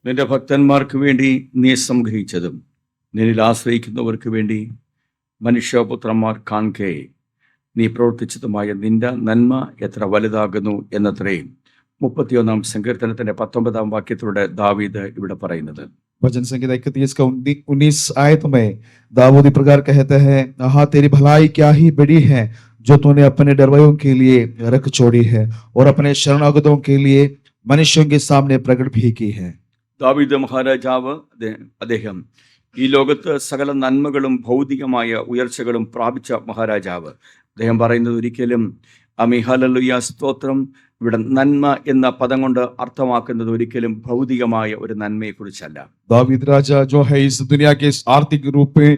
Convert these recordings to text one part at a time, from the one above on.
നിന്റെ ഭക്തന്മാർക്ക് വേണ്ടി നീ സംഗ്രഹിച്ചതും നിന്നിൽ ആശ്രയിക്കുന്നവർക്ക് വേണ്ടി മനുഷ്യപുത്രന്മാർ കാൺകെ നീ പ്രവർത്തിച്ചതുമായ നിന്റെ നന്മ എത്ര വലുതാകുന്നു എന്നത്രയും 31 സങ്കീർത്തനത്തിന്റെ 19 വാക്യത്തിലൂടെ ദാവീദ് ഇവിടെ പറയുന്നത്. भजन संगीत 31 का 19 आयत में दाऊद इस प्रकार कहते हैं, हाँ तेरी भलाई क्या ही बड़ी है जो तूने अपने डरवैयों के लिए रख छोड़ी है और अपने शरणागतों के लिए मनुष्यों के सामने प्रकट भी की है. ദാവീദ് മഹാരാജാവ് അദ്ദേഹം ഈ ലോകത്ത് സകല നന്മകളും ഭൗതികമായ ഉയർച്ചകളും പ്രാപിച്ച മഹാരാജാവ്. അദ്ദേഹം പറയുന്നത് ഒരിക്കലും ഹല്ലേലൂയ സ്തോത്രം, ഇവിടെ നന്മ എന്ന പദം കൊണ്ട് അർത്ഥമാക്കുന്നത് ഒരിക്കലും ഭൗതികമായ ഒരു നന്മയെ കുറിച്ചല്ല. दाऊद राजा जो है इस दुनिया के आर्थिक रूप में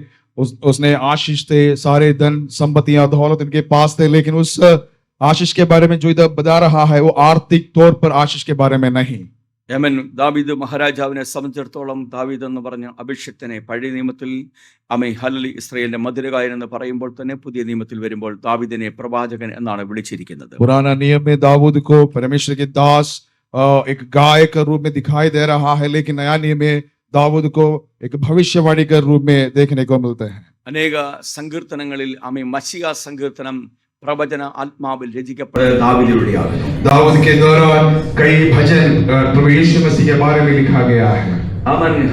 उसने आशीष थे, सारे धन संपत्तियां दौलत इनके पास थे, लेकिन उस आशीष के बारे में जो इधर बता रहा है वो आर्थिक तौर पर आशीष के बारे में नहीं. ദാവീദ് മഹാരാജാവിനെ സംബന്ധിച്ചിടത്തോളം ദാവീദ് എന്ന് പറഞ്ഞ അഭിഷിക്തനെ പഴയ നിയമത്തിൽ ഹല്ലേലൂയ ഇസ്രായേലിന്റെ മധുരഗായകൻ എന്ന് പറയുമ്പോൾ തന്നെ പുതിയ നിയമത്തിൽ വരുമ്പോൾ ദാവീദിനെ പ്രവാചകൻ എന്നാണ് വിളിച്ചിരിക്കുന്നത്. पुराना नियम में दाऊद को परमेश्वर के दास एक गायक के रूप में दिखाई दे रहा है, लेकिन नया नियम में दाऊद को एक भविष्यवाणी के रूप में देखने को मिलते हैं. അനേക സങ്കീർത്തനങ്ങളിൽ മശിഹ സങ്കീർത്തനം പ്രവചന ആത്മാവിൽ രചിക്കപ്പെട്ട ദാവീദിലൂടെയാകുന്നു. दाऊद के दौरान कई भजन प्रभु यीशु मसीह के बारे में लिखा गया है.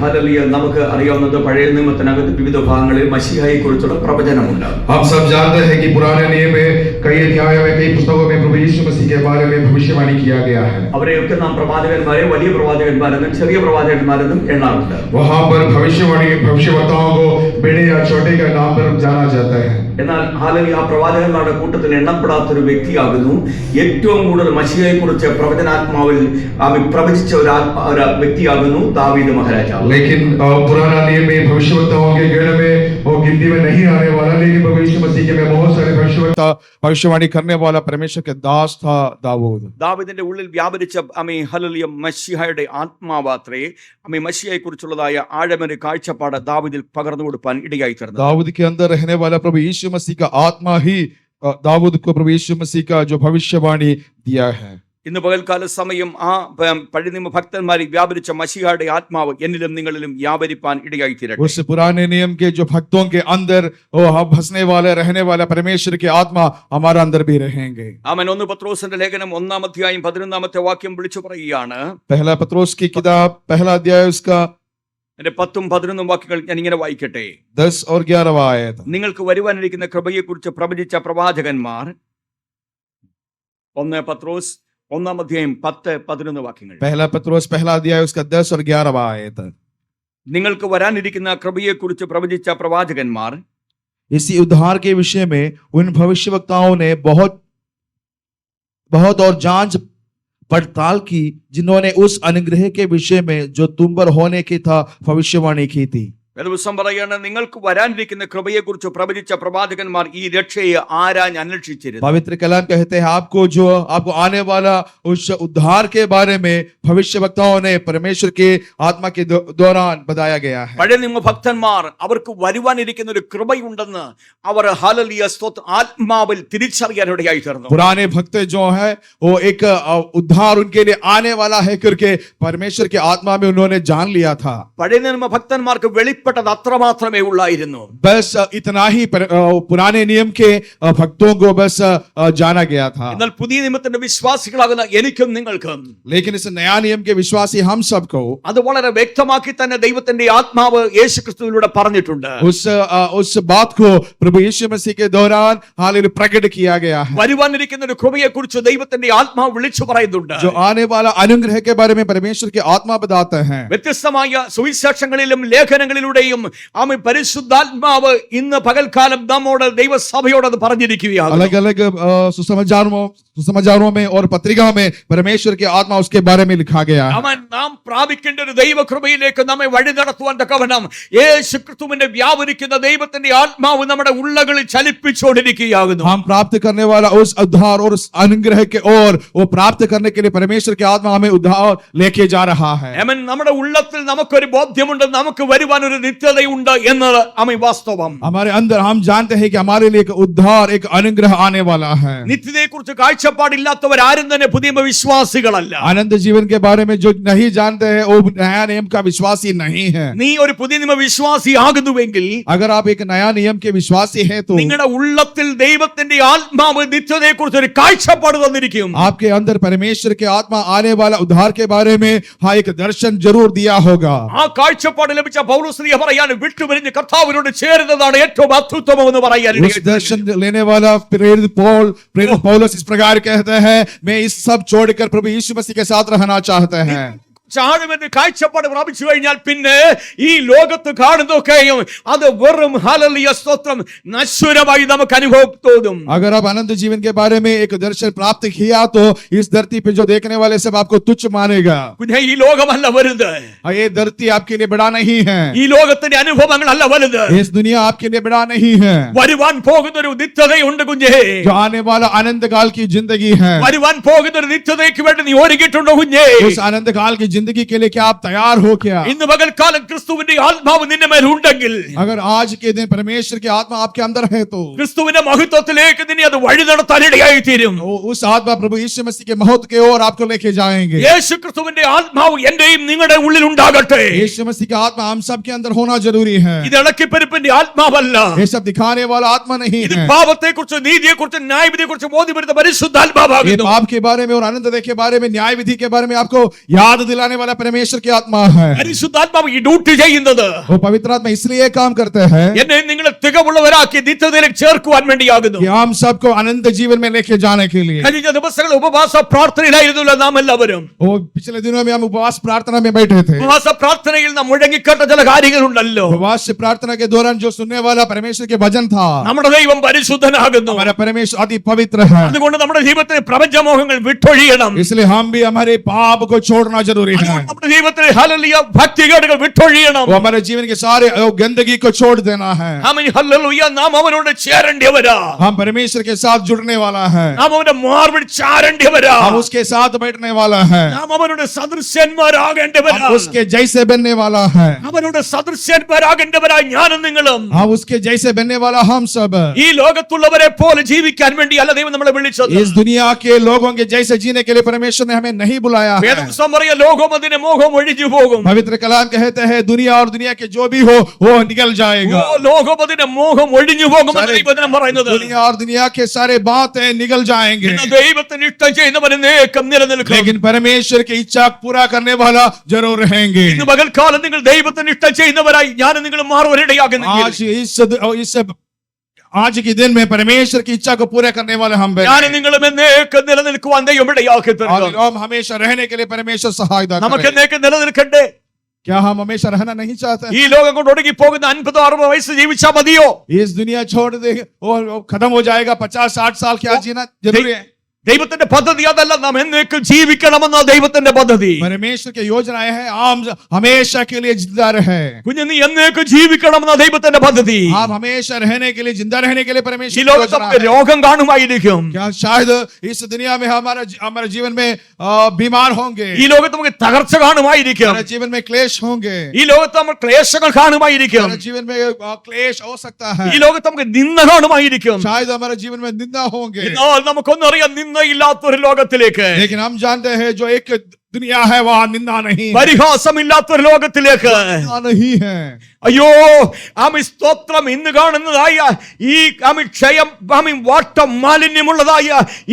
ഹല്ലേലൂയ. നമുക്ക് അറിയാവുന്നത് പഴയ നിയമത്തിനകത്ത് വിവിധ ഭാഗങ്ങളിൽ മശിഹയെ കുറിച്ചുള്ള പ്രവചനമുണ്ട്. हम सब जानते हैं कि पुराने नियम में कई अध्यायों में कई पुस्तकों में प्रभु यीशु मसीह के बारे में भविष्यवाणी किया गया है. അവരെയൊക്കെ നാം പ്രവാചകന്മാരെ വലിയ പ്രവാചകന്മാരെന്നും ചെറിയ പ്രവാചകന്മാരെന്നും എണ്ണാറുണ്ട്. वहां पर भविष्यवक्ताओं को बड़े या छोटे का नाम पर जाना जाता है. എന്നാൽ ഹല്ലേലൂയ ആ പ്രവാചകന്മാരുടെ കൂട്ടത്തിൽ എണ്ണപ്പെടാത്തൊരു വ്യക്തിയാകുന്നു ഏറ്റവും കൂടുതൽ മശിഹയെ കുറിച്ച് പ്രവചനാത്മാവിൽ പ്രവചിച്ച ഒരു വ്യക്തിയാകുന്നു ദാവീദ് മഹാരാജാവ്. लेकिन पुराना नियम में भविष्यवक्ताओं के गण में वो गिनती में नहीं आने वाला, लेकिन प्रभु यीशु मसीह के में बहुत सारे भविष्यवक्ता भविष्यवाणी करने वाला परमेश्वर के दास था दाऊद. ദാവീദിന്റെ ഉള്ളിൽ വ്യാപരിച്ച ഹല്ലേലൂയ മശിഹയുടെ ആത്മാവാത്രേ മശിഹയെ കുറിച്ചുള്ളതായ ആഴമൊരു കാഴ്ചപ്പാട് ദാവീദിൽ പകർന്നു കൊടുക്കാൻ ഇടയായി തീർന്നു. दाऊद के अंदर रहने वाला प्रभु यीशु मसीह का आत्मा ही दाऊद को प्रभु यीशु मसीह का जो भविष्यवाणी दिया है. ഇന്ന് പകൽക്കാല സമയം പഴയ നിയമ ഭക്തന്മാരിൽ വ്യാപരിച്ച മശിഹയുടെ ആത്മാവ് എന്നിലും നിങ്ങളിലും വ്യാപരിപ്പാൻ ഇടയായി തീരട്ടെ. उस पुराने नियम के जो भक्तों के अंदर वो बसने वाले रहने वाला परमेश्वर के आत्मा हमारा अंदर भी रहेंगे. 1 പത്രോസിന്റെ ലേഖനം 1-ാം അധ്യായം 11-ാമത്തെ വാക്യം വിളിച്ചു പറയുകയാണ്. पहला पत्रोस की किताब पहला अध्याय उसका 10-11 വാക്യങ്ങൾ ഞാൻ ഇങ്ങനെ വായിക്കട്ടെ. 10 और 11 आयत. നിങ്ങൾക്ക് വരുവാനിരിക്കുന്ന കൃപയെക്കുറിച്ച് പ്രവചിച്ച പ്രവാചകന്മാർ 1 പത്രോസ് 1-ാം അധ്യായം 10-11 വാക്യങ്ങൾ. पहला पत्रोस पहला अध्याय उसका 10 और 11 आयत. നിങ്ങൾക്ക് വരാനിരിക്കുന്ന കൃപയെക്കുറിച്ച് പ്രവചിച്ച പ്രവാചകന്മാർ इसी उद्धार के विषय में उन भविष्यवक्ताओं ने बहुत और जांच पड़ताल की जिन्होंने उस अनुग्रह के विषय में जो तुम पर होने की था भविष्यवाणी की थी. വേദപുസ്തകം പറയുകയാണ് നിങ്ങൾക്ക് വരാനിരിക്കുന്ന കൃപയെക്കുറിച്ച് പ്രവചിച്ച പ്രവാചകന്മാർ ഈ രക്ഷയെ ആരാഞ്ഞ് അന്വേഷിച്ചിരുന്നു. पवित्र कलाम कहते हैं आपको आने वाला उस उद्धार के बारे में भविष्यवक्ताओं ने परमेश्वर के आत्मा के दौरान बताया गया है. പഴയ നിയമ ഭക്തന്മാർ അവർക്ക് വരുവാനിരിക്കുന്ന ഒരു കൃപയുണ്ടെന്ന് അവർ ഹല്ലേലൂയ സ്തോത്രം ആത്മാവിൽ തിരിച്ചറിയാനിടയായി തീർന്നു. पुराने भक्त जो है वो एक उद्धार उनके लिए आने वाला है करके परमेश्वर के आत्मा में उन्होंने जान लिया था. പഴയ നിയമ ഭക്തന്മാർക്ക് വെളിപ്പെട്ടത് അത്രമാത്രമേ ഉള്ളായിരുന്നു. बस इतना ही पुराने नियम के भक्तों को बस जाना गया था. എന്നാൽ പുതിയ നിയമത്തിന്റെ വിശ്വാസികളാകുന്ന എനിക്കും നിങ്ങൾക്കും, लेकिन इस नया नियम के विश्वासी हम सबको അത് വളരെ വ്യക്തമാക്കി തന്നെ ദൈവത്തിന്റെ ആത്മാവ് യേശുക്രിസ്തുവിലൂടെ പറഞ്ഞിട്ടുണ്ട്. उस बात को प्रभु यीशु मसीह के दौरान हालेलुया प्रकट किया गया है. വരുവാനിരിക്കുന്ന ഒരു കൃപയെക്കുറിച്ച് ദൈവത്തിന്റെ ആത്മാവ് വിളിച്ചു പറയുന്നുണ്ട്. जो आने वाला अनुग्रह के बारे में परमेश्वर के आत्मा बताते हैं. വ്യത്യസ്തമായ സുവിശേഷങ്ങളിലും ലേഖനങ്ങളിലൂടെയും പരിശുദ്ധാത്മാവ് ഇന്ന് പകൽക്കാലം നമ്മോട് ദൈവസഭയോട് അത് പറഞ്ഞിരിക്കുകയാണ്. अलग अलग सुसमाचारों में और पत्रिका में परमेश्वर के आत्मा उसके बारे में लिखा गया है. നാം പ്രാപിക്കേണ്ട ഒരു ദൈവകൃപയിലേക്ക് നമ്മെ വഴി നടത്തുവാൻ തക്കവണ്ണം യേശുക്രിസ്തുവിന്റെ വ്യാപരിക്കുന്ന ദൈവത്തിന്റെ ആത്മാവ് നമ്മുടെ ഉള്ളകളിൽ ചലിപ്പിച്ചുകൊണ്ടിരിക്കുകയാകുന്നു. हम प्राप्त करने वाला उस उद्धार और उस अनुग्रह के और वो प्राप्त करने के लिए परमेश्वर के आत्मा हमें उद्धार लेके जा रहा है. നമ്മുടെ ഉള്ളത്തിൽ നമുക്കൊരു ബോധ്യമുണ്ട്, നമുക്ക് വരുവാൻ ഒരു നിത്യതയുണ്ട് എന്നത് വാസ്തവം. हमारे अंदर हम जानते हैं कि हमारे लिए एक उद्धार, एक अनुग्रह आने वाला है. നിത്യതയെക്കുറിച്ച് കാഴ്ചപ്പാടില്ലാത്തവരാരും തന്നെ പുതിയ വിശ്വാസികളല്ല. अनंत जीवन के बारे में जो नहीं जानते हैं वो नया नियम का विश्वासी नहीं है. നീ ഒരു പുതിയ നിയമ വിശ്വാസിയാകുന്നുവെങ്കിൽ, अगर आप एक नया नियम के विश्वासी हैं तो നിങ്ങളുടെ ഉള്ളത്തിൽ ദൈവത്തിന്റെ ആത്മാവ് നിത്യതയെക്കുറിച്ച് ഒരു കാഴ്ചപ്പാട് തന്നിരിക്കും. आपके अंदर परमेश्वर के आत्मा आने वाला उद्धार के बारे में हाँ एक दर्शन जरूर दिया होगा. ആ കാഴ്ചപ്പാട് ലഭിച്ച പൗലോസ് പറയാൻ വിട്ടുപിരിഞ്ഞ് കർത്താവിനോട് ചേരുന്നതാണ് ഏറ്റവും അത്യുത്തമം എന്ന് പറയാൻ. उस दर्शन लेने वाला प्रेरित पौलुस इस प्रकार कहते हैं, मैं इस सब छोड़कर प्रभु यीशु मसीह के साथ रहना चाहते हैं. ചാടുമെന്ന് കാഴ്ചപ്പാട് പ്രാപിച്ചു കഴിഞ്ഞാൽ പിന്നെ ഈ ലോകത്ത് കാണുന്നതൊക്കെയും അത് വെറും ഹല്ലേലൂയ സ്തോത്രം നശ്വരമായി നമുക്ക് അനുഭവം തോന്നും. अगर आप अनंत जीवन के बारे में एक दर्शन प्राप्त किया तो इस धरती पे जो देखने वाले सब आपको तुच्छ मानेगा. പിന്നെ ഈ ലോകമല്ല വലുത്, ये धरती आपके लिए बड़ा नहीं है. ഈ ലോകത്തിന്റെ അനുഭവങ്ങളല്ല വലുത്, इस दुनिया आपके लिए बड़ा नहीं है. വരുവാൻ പോകുന്ന ഒരു നിത്യതയുണ്ട് കുഞ്ഞേ. जो आने वाला अनंत काल की जिंदगी है, വരുവാൻ പോകുന്ന ഒരു നിത്യതയ്ക്ക് വേണ്ടി നീ ഒരുങ്ങിയിട്ടുണ്ടോ കുഞ്ഞേ? उस अनंत काल की जिंदगी के लिए क्या आप तैयार हो क्या? ഇന്ന് പകൽക്കാലം ക്രിസ്തുവിന്റെ ആത്മാവ് നിന്റെ മേൽ ഉണ്ടെങ്കിൽ, अगर आज के दिन परमेश्वर की आत्मा आपके अंदर है तो ക്രിസ്തുവിന്റെ മഹത്വത്തിലേക്ക് നിന്നെ അത് വഴി നടത്താൻ ഇടയായി തീരും. उस आत्मा प्रभु यीशु मसीह के महत्व के ओर आपको लेके जाएंगे. യേശു ക്രിസ്തുവിന്റെ ആത്മാവ് എന്റെയും നിങ്ങളുടെ ഉള്ളിൽ ഉണ്ടാകട്ടെ. यीशु मसीह का आत्मा हम सब के अंदर होना जरूरी है. ഇത് ഇളക്കിപ്പെരുപ്പിന്റെ ആത്മാവല്ല, ये सब दिखाने वाला आत्मा नहीं ഇത് है. പാപത്തെക്കുറിച്ച് നീതിയെക്കുറിച്ച് ന്യായവിധിയെക്കുറിച്ച് ബോധ്യപ്പെടുത്ത ये പരിശുദ്ധാത്മാവാകുന്നു. पाप के बारे में और अनंत के बारे में, न्याय विधि के बारे में आपको याद दिलाने वाला परमेश्वर की आत्मा है. പരിശുദ്ധാത്മാവ് ഈ ഡ്യൂട്ടി ചെയ്യുന്നത് वो पवित्र आत्मा इसलिए काम करते हैं എന്നെ നിങ്ങളെ തികവുള്ളവരാക്കി നിത്യതയിലേക്ക് ചേർക്കുവാൻ വേണ്ടിയാകുന്നു. कि हम सबको अनंत जीवन में लेके जाने के लिए. കഴിഞ്ഞ ദിവസങ്ങൾ ഉപവാസ പ്രാർത്ഥനയിലായിരുന്നല്ലോ നാം എല്ലാവരും. वो पिछले दिनों में हम उपवास प्रार्थना में बैठे थे. ഉപവാസ പ്രാർത്ഥനയിൽ നാം മുഴങ്ങിക്കേട്ട ചില കാര്യങ്ങളുണ്ടല്ലോ. उपवास प्रार्थना के दौरान जो सुनने वाला परमेश्वर के वचन था, നമ്മുടെ ദൈവം പരിശുദ്ധനാകുന്നു. हमारा परमेश्वर अति पवित्र है. അതുകൊണ്ട് നമ്മുടെ ജീവിതത്തിൽ പ്രപഞ്ചമോഹങ്ങൾ വിട്ടൊഴിയണം. इसलिए हम भी हमारे पाप को छोड़ना जरूरी है. അതുകൊണ്ട് നമ്മുടെ ജീവിതത്തിൽ ഹല്ലേലൂയ ഭക്തികേടുകൾ വിട്ടൊഴിയണം. वो हमारे जीवन के सारे गंदगी को छोड़ देना है. Amen hallelujah. നാം അവനോട് ചേരേണ്ടിയവരാ. हम परमेश्वर के साथ जुड़ने वाला है. നാം അവന്റെ മാർവിൽ ചാരേണ്ടിയവരാ. हम उसके साथ बैठने वाला है. നാം അവനോട് സദൃശ്യന്മാരാകേണ്ടവരാ. हम उसके जैसे बनने वाला है. അവനോട് സദൃശ്യന്മാരാകേണ്ടവരാ ഞാനും നിങ്ങളും. हम उसके जैसे बनने वाला हम सब. ഈ ലോകത്തുള്ളവരെ പോലെ ജീവിക്കാൻ വേണ്ടി അല്ല ദൈവം നമ്മളെ വിളിച്ചത്. इस दुनिया के लोगों के जैसे जीने के लिए परमेश्वर ने हमें नहीं बुलाया है. വേദപുസ്തകം പറയുക ലോകം അതിന്റെ മോഹം ഒഴിഞ്ഞു പോകും. पवित्र कलाम कहते हैं दुनिया और दुनिया के जो भी हो वो निकल जाएगा. ലോകം അതിന്റെ മോഹം ഒഴിഞ്ഞു പോകും എന്ന് ദൈവവചനം പറയുന്നത്. दुनिया और दुनिया के सारे बातें निकल जाएंगे. ദൈവത്തിന് ഇഷ്ടം ചെയ്യുന്നവന് നേക്കം നിലനിൽക്കും. लेकिन परमेश्वर की इच्छा पूरा करने वाला जरूर रहेंगे. ഇന്ന് പകൽക്കാലം നിങ്ങൾ ദൈവത്തിന് ഇഷ്ടം ചെയ്യുന്നവരായി ഞാൻ നിങ്ങൾ മാറുവരിടയാകുന്നെങ്കിൽ, आज के दिन में परमेश्वर की इच्छा को पूरा करने वाले हम ഞാൻ നിങ്ങളും എന്നേക്കും നിലനിൽക്കുവാൻ ദൈവം ഇടയാക്കി തരും. हम हमेशा रहने के लिए परमेश्वर सहायता നമുക്ക് करें. എന്നേക്കും നിലനിൽക്കണ്ടേ? क्या हम हमेशा रहना नहीं चाहते? ഈ ലോകം കൊണ്ട് ഒടുങ്ങി പോകുന്ന 50-60 വയസ്സ് ജീവിച്ചാൽ മതിയോ? इस दुनिया छोड़ दे और खत्म हो जाएगा 50-60 साल क्या जीना जरूरी है? ദൈവത്തിന്റെ പദ്ധതി അതല്ല. നാം എന്നേക്കും ജീവിക്കണമെന്ന ദൈവത്തിന്റെ പദ്ധതി. परमेश्वर की योजनाएं हैं हम हमेशा के लिए जिंदा रहे. കുഞ്ഞു നീ എന്നേക്കും ജീവിക്കണമെന്ന ദൈവത്തിന്റെ പദ്ധതി. आप हमेशा रहने के लिए, जिंदा रहने के लिए ഈ परमेश्वर की ലോകത്ത് योजना നമുക്ക് है. രോഗം കാണുമായിരിക്കും. क्या शायद इस दुनिया में हमारे जीवन में बीमार होंगे. ഈ ലോകത്ത് നമുക്ക് തകർച്ച കാണുമായിരിക്കും. हमारे जीवन में क्लेश होंगे. ഈ ലോകത്ത് നമ്മൾ ക്ലേശങ്ങൾ കാണുമായിരിക്കും. हमारे जीवन में क्लेश हो सकता है. ഈ ലോകത്ത് നമുക്ക് നിന്ദ കാണുമായിരിക്കും. शायद हमारे जीवन में निंदा होंगे. എന്നാൽ നമുക്കൊന്നറിയാം, നിന്ദയില്ലാത്തൊരു ലോകത്തിലേക്ക്, लेकिन हम जानते हैं जो एक दुनिया है वहाँ निंदा नहीं है. പരിഹാസമില്ലാത്തൊരു ലോകത്തിലേക്ക്. निंदा नहीं है. അയ്യോ ആമി സ്തോത്രം. ഇന്ന് കാണുന്നതായ ഈ ക്ഷയം, വാട്ടം, മാലിന്യമുള്ളതായ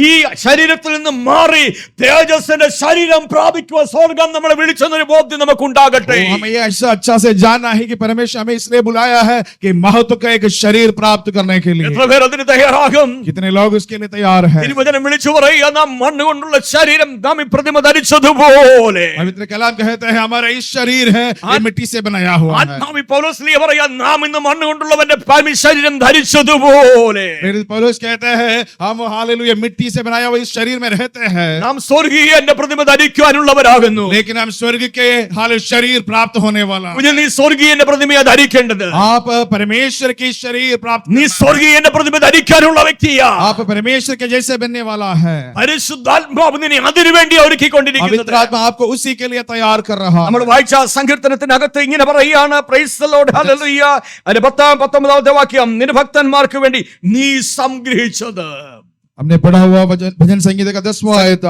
ഈ ശരീരത്തിൽ നിന്ന് മാറി തേജസ്സിന്റെ ശരീരം പ്രാപിക്കുക സ്വർഗം നമ്മളെ വിളിച്ചെന്നൊരു ബോധ്യം നമുക്ക് ഉണ്ടാകട്ടെ. हमें ये ऐसा अच्छा से जानना है कि परमेश्वर हमें इसलिए बुलाया है कि महत्व का एक शरीर प्राप्त करने के लिए. എത്ര പേർ അതിന് തയ്യാറാകും? कितने लोग उसके लिए तैयार हैं? തിരുവചനം വിളിച്ചു പറയുക, നാം മണ്ണുകൊണ്ടുള്ള ശരീരം നാം ഈ പ്രതിമ ധരിച്ചതുപോലെ. पवित्र कलाम कहते हैं हमारा इस शरीर है ये मिट्टी से बनाया हुआ है. ആത്മാവി പൗലോസ് പറയാ, നാം ഇന്ന് മണ്ണുകൊണ്ടുള്ളവന്റെ ശരീരം ധരിച്ചതുപോലെ. पौलुस कहते हैं हम हालेलुया मिट्टी से बनाया हुआ इस शरीर में रहते हैं. നാം സ്വർഗീയന്റെ പ്രതിമ ധരിക്കുവാനുള്ളവരാകുന്നു. लेकिन हम स्वर्ग के हाल शरीर प्राप्त होने वाला. കുഞ്ഞു നീ സ്വർഗീയന്റെ പ്രതിമയെ ധരിക്കേണ്ടത്. आप परमेश्वर की शरीर प्राप्त, നീ സ്വർഗീയന്റെ പ്രതിമ ധരിക്കാനുള്ള വ്യക്തിയാ. आप परमेश्वर के जैसे बनने वाला है. പരിശുദ്ധാത്മാവ് നിന്നെ അതിനു വേണ്ടി ഒരുക്കിക്കൊണ്ടിരിക്കുന്നത്. पवित्र आत्मा आपको उसी के लिए तैयार कर रहा നമ്മൾ है। വായിച്ച സങ്കീർത്തനത്തിനകത്ത് ഇങ്ങനെ പറയുകയാണ്, പ്രൈസ് ദി ലോർഡ്, ഹല്ലേലൂയ. അതിന്റെ 10-19 വാക്യം, നിന്റെ ഭക്തന്മാർക്ക് വേണ്ടി നീ സംഗ്രഹിച്ചത്. हमने पढ़ा हुआ भजन संगीत का 10वां आयत,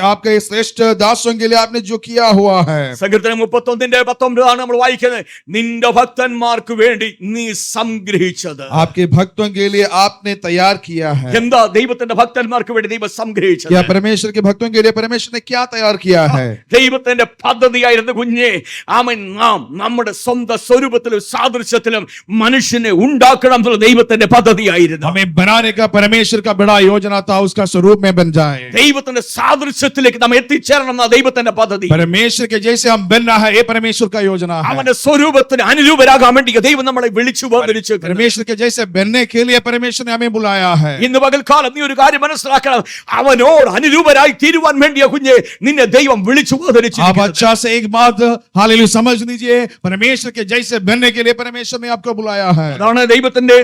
आपके श्रेष्ठ दासों के लिए आपने जो किया हुआ है। സങ്കീർത്തനം 31:19 നമ്മൾ വായിക്കുന്നത്, നിന്റെ ഭക്തന്മാർക്ക് വേണ്ടി നീ സംഗ്രഹിച്ചത്. आपके भक्तों के लिए आपने तैयार किया है। എന്താ ദൈവത്തിന്റെ ഭക്തന്മാർക്ക് വേണ്ടി ദൈവം സംഗ്രഹിച്ചത്? क्या परमेश्वर के भक्तों के लिए परमेश्वर ने क्या तैयार किया है? ദൈവത്തിന്റെ പദ്ധതിയായിരുന്നു കുഞ്ഞെ, ആമേൻ, നാം നമ്മുടെ സ്വന്തം സ്വരൂപത്തിലും സാദൃശ്യത്തിലും മനുഷ്യനെ ഉണ്ടാക്കണം എന്നുള്ള ദൈവത്തിന്റെ പദ്ധതിയായിരുന്നു. हमें बनाने का परमेश्वर का बड़ा योजना था, उसका स्वरूप में बन जाए। ദൈവത്തിന്റെ സാദൃശ്യത്തിലേക്ക് നാം എത്തിച്ചേരണം എന്ന ദൈവത്തിന്റെ പദ്ധതി. परमेश्वर के जैसे हम बनना है, ये परमेश्वर का योजना है। അവന്റെ സ്വരൂപത്തിന് അനുരൂപരാകാൻ വേണ്ടി ദൈവം നമ്മളെ വിളിച്ചു വേർതിരിച്ചു. परमेश्वर के जैसे बनने के लिए परमेश्वर ने हमें बुलाया है। ഇന്ന് പകൽക്കാലം നീ ഒരു കാര്യം മനസ്സിലാക്കണം, അവനോട് അനുരൂപരായി തീരുവാൻ വേണ്ടിയ കുഞ്ഞെ നിന്നെ ദൈവം വിളിച്ചു വേർതിരിച്ചു. आप अच्छा से एक बात हालेलुया समझ लीजिए, परमेश्वर के जैसे बनने के लिए परमेश्वर ने आपको बुलाया है। അതാണ് ദൈവത്തിന്റെ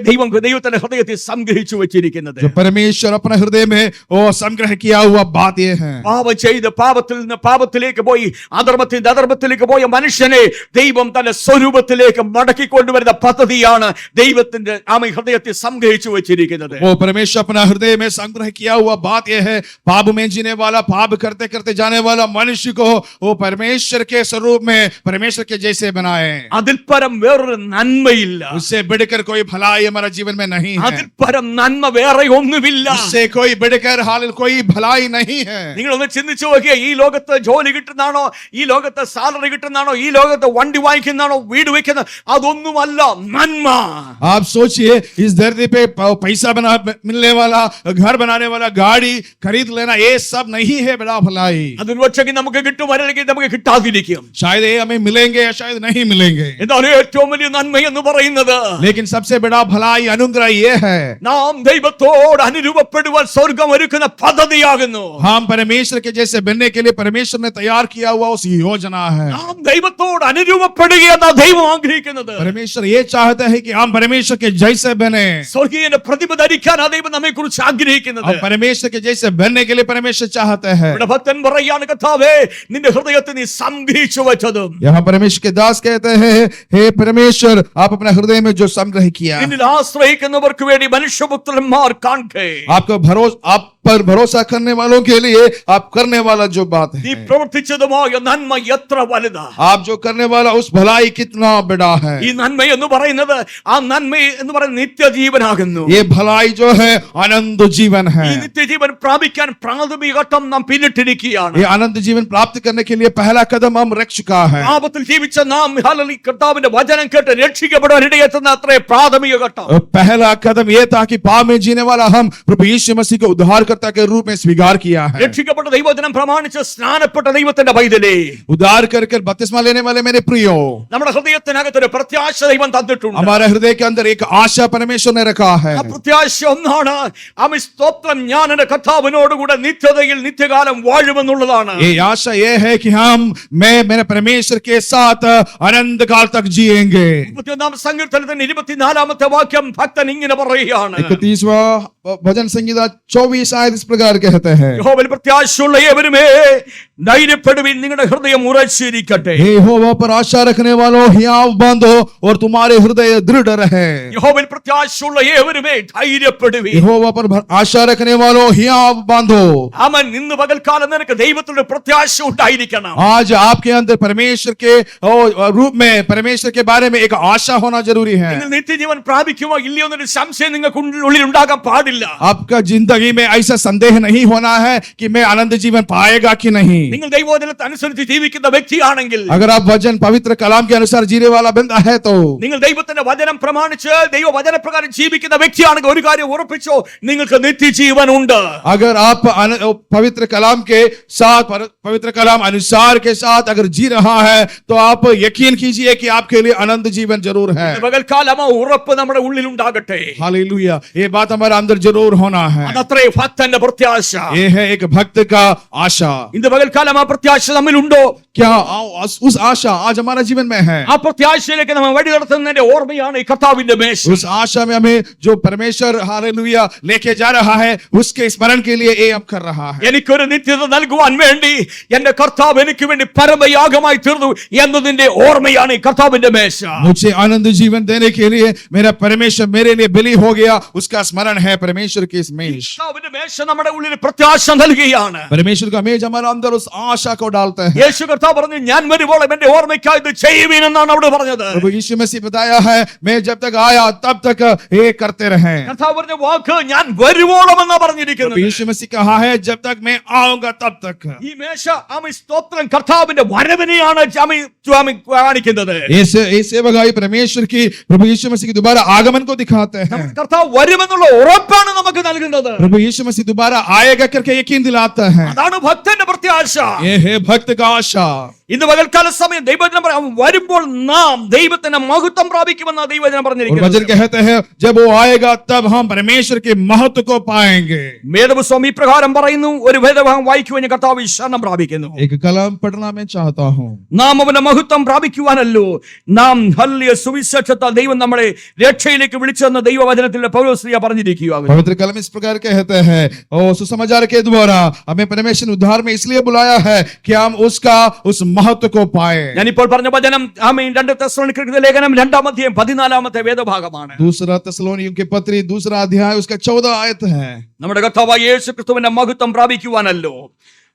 ഹൃദയത്തിൽ സംഗ്രഹിച്ചു വെച്ചിരിക്കുന്നത്. जो परमेश्वर अपने हृदय में वो संग्रह किया हुआ बात ये है, പാപം ചെയ്ത് പാപത്തിൽ നിന്ന് പാപത്തിലേക്ക് പോയി അധർമ്മത്തിലേക്ക് പോയ മനുഷ്യനെ ദൈവം തന്റെ സ്വരൂപത്തിലേക്ക് മടക്കിക്കൊണ്ടുവരുന്ന പദ്ധതിയാണ് ദൈവത്തിന്റെ ഹൃദയത്തിൽ സംഗ്രഹിച്ചു വെച്ചിരിക്കുന്നത്. वो परमेश्वर अपना हृदय में संग्रह किया हुआ बात यह है, पाप में जीने वाला, पाप करते करते जाने वाला मनुष्य को वो परमेश्वर के स्वरूप में परमेश्वर के जैसे बनाए। അതിൽ പരം വേറൊരു നന്മയില്ല, उससे बढ़कर कोई भलाई हमारा जीवन में नहीं है। അതിൽ പരം നന്മ വേറെ ഒന്നുമില്ല. उससे कोई बढ़कर हाल कोई भलाई नहीं है। നിങ്ങളൊന്ന് ചിന്തിച്ചു നോക്കിയേ, ഈ ലോകത്ത് ജോലി കിട്ടുന്നതാണോ, ഈ ലോകത്ത് സാലറി കിട്ടുന്നതാണോ, ഈ ലോകത്ത് വണ്ടി വാങ്ങിക്കുന്നതാണോ, വീട് വെക്കുന്ന, അതൊന്നുമല്ല നന്മ. आप सोचिए, इस धरती पे पैसा मिलने वाला, घर बनाने वाला, गाड़ी खरीद लेना, ये सब नहीं है बड़ा भलाई। അതിൽ പക്ഷേ നമുക്ക് കിട്ടും, അല്ലെങ്കിൽ നമുക്ക് കിട്ടാതിരിക്കും. शायद ये हमें मिलेंगे या शायद नहीं मिलेंगे, എന്താണ് ഏറ്റവും വലിയ നന്മ എന്ന് പറയുന്നത്? लेकिन सबसे बड़ा भलाई अनुग्रह ये है, നാം ദൈവത്തോട് അനുരൂപപ്പെടുവാൻ സ്വർഗം ഒരുക്കുന്ന പദ്ധതിയാകുന്നു. हम परमेश्वर के जैसे बनने के लिए परमेश्वर ने तैयार किया हुआ उस योजना है। നാം ദൈവത്തോട് അനുരൂപപ്പെടുകയെന്ന ദൈവം ആഗ്രഹിക്കുന്നത്. परमेश्वर ये चाहता है कि हम परमेश्वर के जैसे बने। സ്വർഗീയ പ്രതിഭ ധരിക്കാൻ ദൈവം നമ്മെ കുറിച്ച് ആഗ്രഹിക്കുന്നത്. हम परमेश्वर के जैसे बनने के लिए परमेश्वर चाहते हैं। ഇവിടെ ഭക്തൻ പറയാണ്, കർത്താവേ, നിന്റെ ഹൃദയത്തെ നീ സംഗ്രഹിച്ചു വെച്ചതും, यहाँ परमेश्वर के दास कहते हैं, हे परमेश्वर, आप अपने हृदय में जो संग्रह किया, നിന്നിൽ ആശ്രയിക്കുന്നവർക്ക് വേണ്ടി മനുഷ്യപുത്രന്മാർ കാണെ, आप पर भरोसा करने वालों के लिए आप करने वाला जो बात നീ है, പ്രവർത്തിച്ചതുമായ നന്മ എത്ര വലുതാ. आप जो करने वाला उस भलाई कितना बड़ा है। ഈ നന്മ എന്ന് പറയുന്നത്, ആ നന്മ എന്ന് പറയുന്നത് നിത്യജീവനാകുന്നു. ये भलाई जो है अनंत जीवन है। ഈ നിത്യജീവൻ പ്രാപിക്കാൻ പ്രാഥമിക ഘട്ടം നാം പിന്നിട്ടിരിക്കുകയാണ്. ये अनंत जीवन प्राप्त करने के लिए पहला कदम हम रख चुका है। പാപത്തിൽ ജീവിച്ച നാം കർത്താവിന്റെ വചനം കേട്ട് രക്ഷിക്കപ്പെടാൻ ഇടയെത്തുന്ന അത്രേ പ്രാഥമിക ഘട്ടം. पहला कदम ये था कि पाप में जीने वाला हम प्रभु यीशु मसीह को उद्धारकर्ता के रूप में स्वीकार किया है। രക്ഷിക്കപ്പെട്ട ദൈവവചനം പ്രമാണിച്ച് സ്നാനപ്പെട്ട ദൈവത്തിന്റെ പൈതലേ, उद्धार करके बपतिस्मा लेने वाले मेरे प्रियो, നമ്മുടെ ഹൃദയത്തിനകത്ത് ഒരു പ്രത്യാശ ദൈവം തന്നിട്ടുണ്ട്. हमारे हृदय के अंदर एक आशा परमेश्वर ने रखा है। ആ പ്രത്യാശ ഒന്നാണ്, സ്തോത്രം, ഞാൻ എന്റെ കർത്താവിനോടുകൂടെ നിത്യതയിൽ നിത്യകാലം വാഴുമെന്നുള്ളതാണ്. ये आशा ये है कि मैं मेरे परमेश्वर के साथ अनंत काल तक जिएंगे। 31 സങ്കീർത്തനത്തിന്റെ 24 വാക്യം ഭക്തൻ ഇങ്ങനെ പറയുകയാണ്, 31वां भजन संगीता 24 आयत इस प्रकार कहते हैं, യഹോവയിൽ പ്രത്യാശയുള്ള ഏവരുമേ ധൈര്യപ്പെടുവിൻ, നിങ്ങളുടെ ഹൃദയം ഉറച്ചിരിക്കട്ടെ. यहोवा पर आशा रखने वालों हियाव बांधो और तुम्हारे हृदय दृढ़ रहे। യഹോവയിൽ പ്രത്യാശയുള്ള ഏവരുമേ ധൈര്യപ്പെടുവിൻ. यहोवा पर आशा रखने वालों हियाव बांधो। അവൻ ഇന്ന് പകൽക്കാലം നിനക്ക് ദൈവത്തിന്റെ പ്രത്യാശ ഉണ്ടായിരിക്കണം. आज आपके अंदर परमेश्वर के रूप में परमेश्वर के बारे में एक आशा होना जरूरी है। നിങ്ങൾ നിത്യജീവൻ പ്രാപിക്കുമോ ഇല്ലയോ എന്നൊരു സംശയം നിങ്ങൾക്ക് ഉള്ളിൽ ഉണ്ടാകാൻ പാടില്ല. आपका जिंदगी में ऐसा संदेह नहीं होना है कि मैं आनंद जीवन पाएगा कि नहीं। നിങ്ങൾ ദൈവവചനത്തെ അനുസരിച്ച് ജീവിക്കുന്ന വ്യക്തിയാണെങ്കിൽ, अगर आप वचन पवित्र कलाम के अनुसार जीने वाला बंदा है तो, നിങ്ങൾ ദൈവത്തിന്റെ വചനം പ്രമാണിച്ച് ദൈവവചനപ്രകാരം ജീവിക്കുന്ന വ്യക്തിയാണെങ്കിൽ ഒരു കാര്യം ഉറപ്പിച്ചോ, നിങ്ങൾക്ക് നിത്യജീവൻ ഉണ്ട്. अगर आप पवित्र कलाम के साथ पवित्र कलाम अनुसार के साथ अगर जी रहा है तो आप यकीन कीजिए कि आपके लिए अनंत जीवन जरूर है। പകൽക്കാലം ആ ഉറപ്പ് നമ്മുടെ ഉള്ളിൽ ഉണ്ടാകട്ടെ. हालेलुया, ये बात हमारे अंदर जरूर होना है। അതത്രേ ഭക്തൻ ഭക്തന്റെ പ്രത്യാശ. ये है एक भक्त का आशा। ഇന്ന് പകൽക്കാലം ആ പ്രത്യാശ നമ്മിലുണ്ടോ? क्या उस आशा आज हमारा जीवन में है? ആ പ്രത്യാശയിലേക്ക് നമ്മൾ വഴി നടത്തുന്നതിന്റെ ഓർമ്മയാണ് ഈ കർത്താവിന്റെ മേശ. उस आशा में हमें जो परमेश्वर हालेलुया लेके जा रहा है, उसके स्मरण के लिए ये हम कर रहा है। എനിക്കൊരു നിത്യത നൽകുവാൻ വേണ്ടി എന്റെ കർത്താവ് എനിക്ക് വേണ്ടി പരമയാഗമായി തീർന്നു എന്നതിന്റെ ഓർമ്മയാണ് ഈ കർത്താവിന്റെ മേശ. मुझे आनंद जीवन देने के लिए मेरा परमेश्वर मेरे लिए बलि हो गया, उसका स्मरण है परमेश्वर की इस मेज। കർത്താവിന്റെ മേശ നമ്മുടെ ഉള്ളിൽ പ്രത്യാശ നൽകുകയാണ്. परमेश्वर का मेज हमारे अंदर उस आशा को डालते हैं। യേശു കർത്താവ് പറഞ്ഞു, ഞാൻ വരുമ്പോൾ എന്റെ ഓർമ്മയ്ക്കായി ഇത് ചെയ്യുവീൻ എന്നാണ് അവിടെ പറഞ്ഞത്. प्रभु यीशु मसीह बताया है, मैं जब तक आया तब तक ये करते रहे। കർത്താവ് പറഞ്ഞ വാക്ക് ഞാൻ വരുവോളം എന്നാ പറഞ്ഞിരിക്കുന്നത്. यीशु मसीह कहा है, जब तक मैं आऊंगा तब तक। ഈ മേശ ആമേൻ സ്തോത്രം കർത്താവിന്റെ വരവിനെയാണ് കാണിക്കുന്നത്. ये सेवकाई परमेश्वर की प्रभु यीशु मसीह की दोबारा आगमन को दिखाते हैं। കർത്താവ് വരുമെന്നുള്ള ഉറപ്പാണ് നമുക്ക് നൽകുന്നത്. प्रभु यीशु मसीह दोबारा आएगा करके यकीन दिलाता है। അതാണ് ഭക്തന്റെ പ്രത്യാശ. ये है भक्त का आशा। ഇന്ന് പകൽക്കാല സമയം ദൈവവചനം വരുമ്പോൾ നാം ദൈവത്തിന്റെ മഹത്വം പ്രാപിക്കുമെന്ന ദൈവവചനം और പറഞ്ഞിരിക്കുന്നത്. वचन कहते हैं, जब वो आएगा तब हम परमेश्वर के महत्व को पाएंगे। വേദപുസ്തകം ഇപ്രകാരം പറയുന്നു, ഒരു വേദഭാഗം വായിക്കുവാൻ കർത്താവ് ശരണം പ്രാപിക്കുന്നു. एक कलाम पढ़ना मैं चाहता हूँ। നാം അവന്റെ മഹത്വം പ്രാപിക്കുവാനല്ലോ നാം ഹല്ലേലൂയ സുവിശേഷത്താൽ ദൈവം നമ്മളെ രക്ഷയിലേക്ക് വിളിച്ചെന്ന് ദൈവവചനത്തിൽ പൗലോസ് പറഞ്ഞിരിക്കുകയാണ്. पवित्र कलम इस प्रकार कहते हैं, ओ सुसमाचार के द्वारा हमें परमेश्वर उद्धार में इसलिए बुलाया है कि हम उसका उस महत्व को पाए। ഞാനിപ്പോൾ പറഞ്ഞ വചനം ആമേൻ 2 തെസ്സലോനിക്കരുടെ ലേഖനം 2-ാം അധ്യായം 14-ാമത്തെ വേദഭാഗമാണ്. दूसरा തെസ്സലോനിക്യ के पत्री 2 अध्याय उसका 14 आयत है। നമ്മുടെ കർത്താവായ യേശുക്രിസ്തുവിന്റെ മഹത്വം പ്രാപിക്കുവാനല്ലോ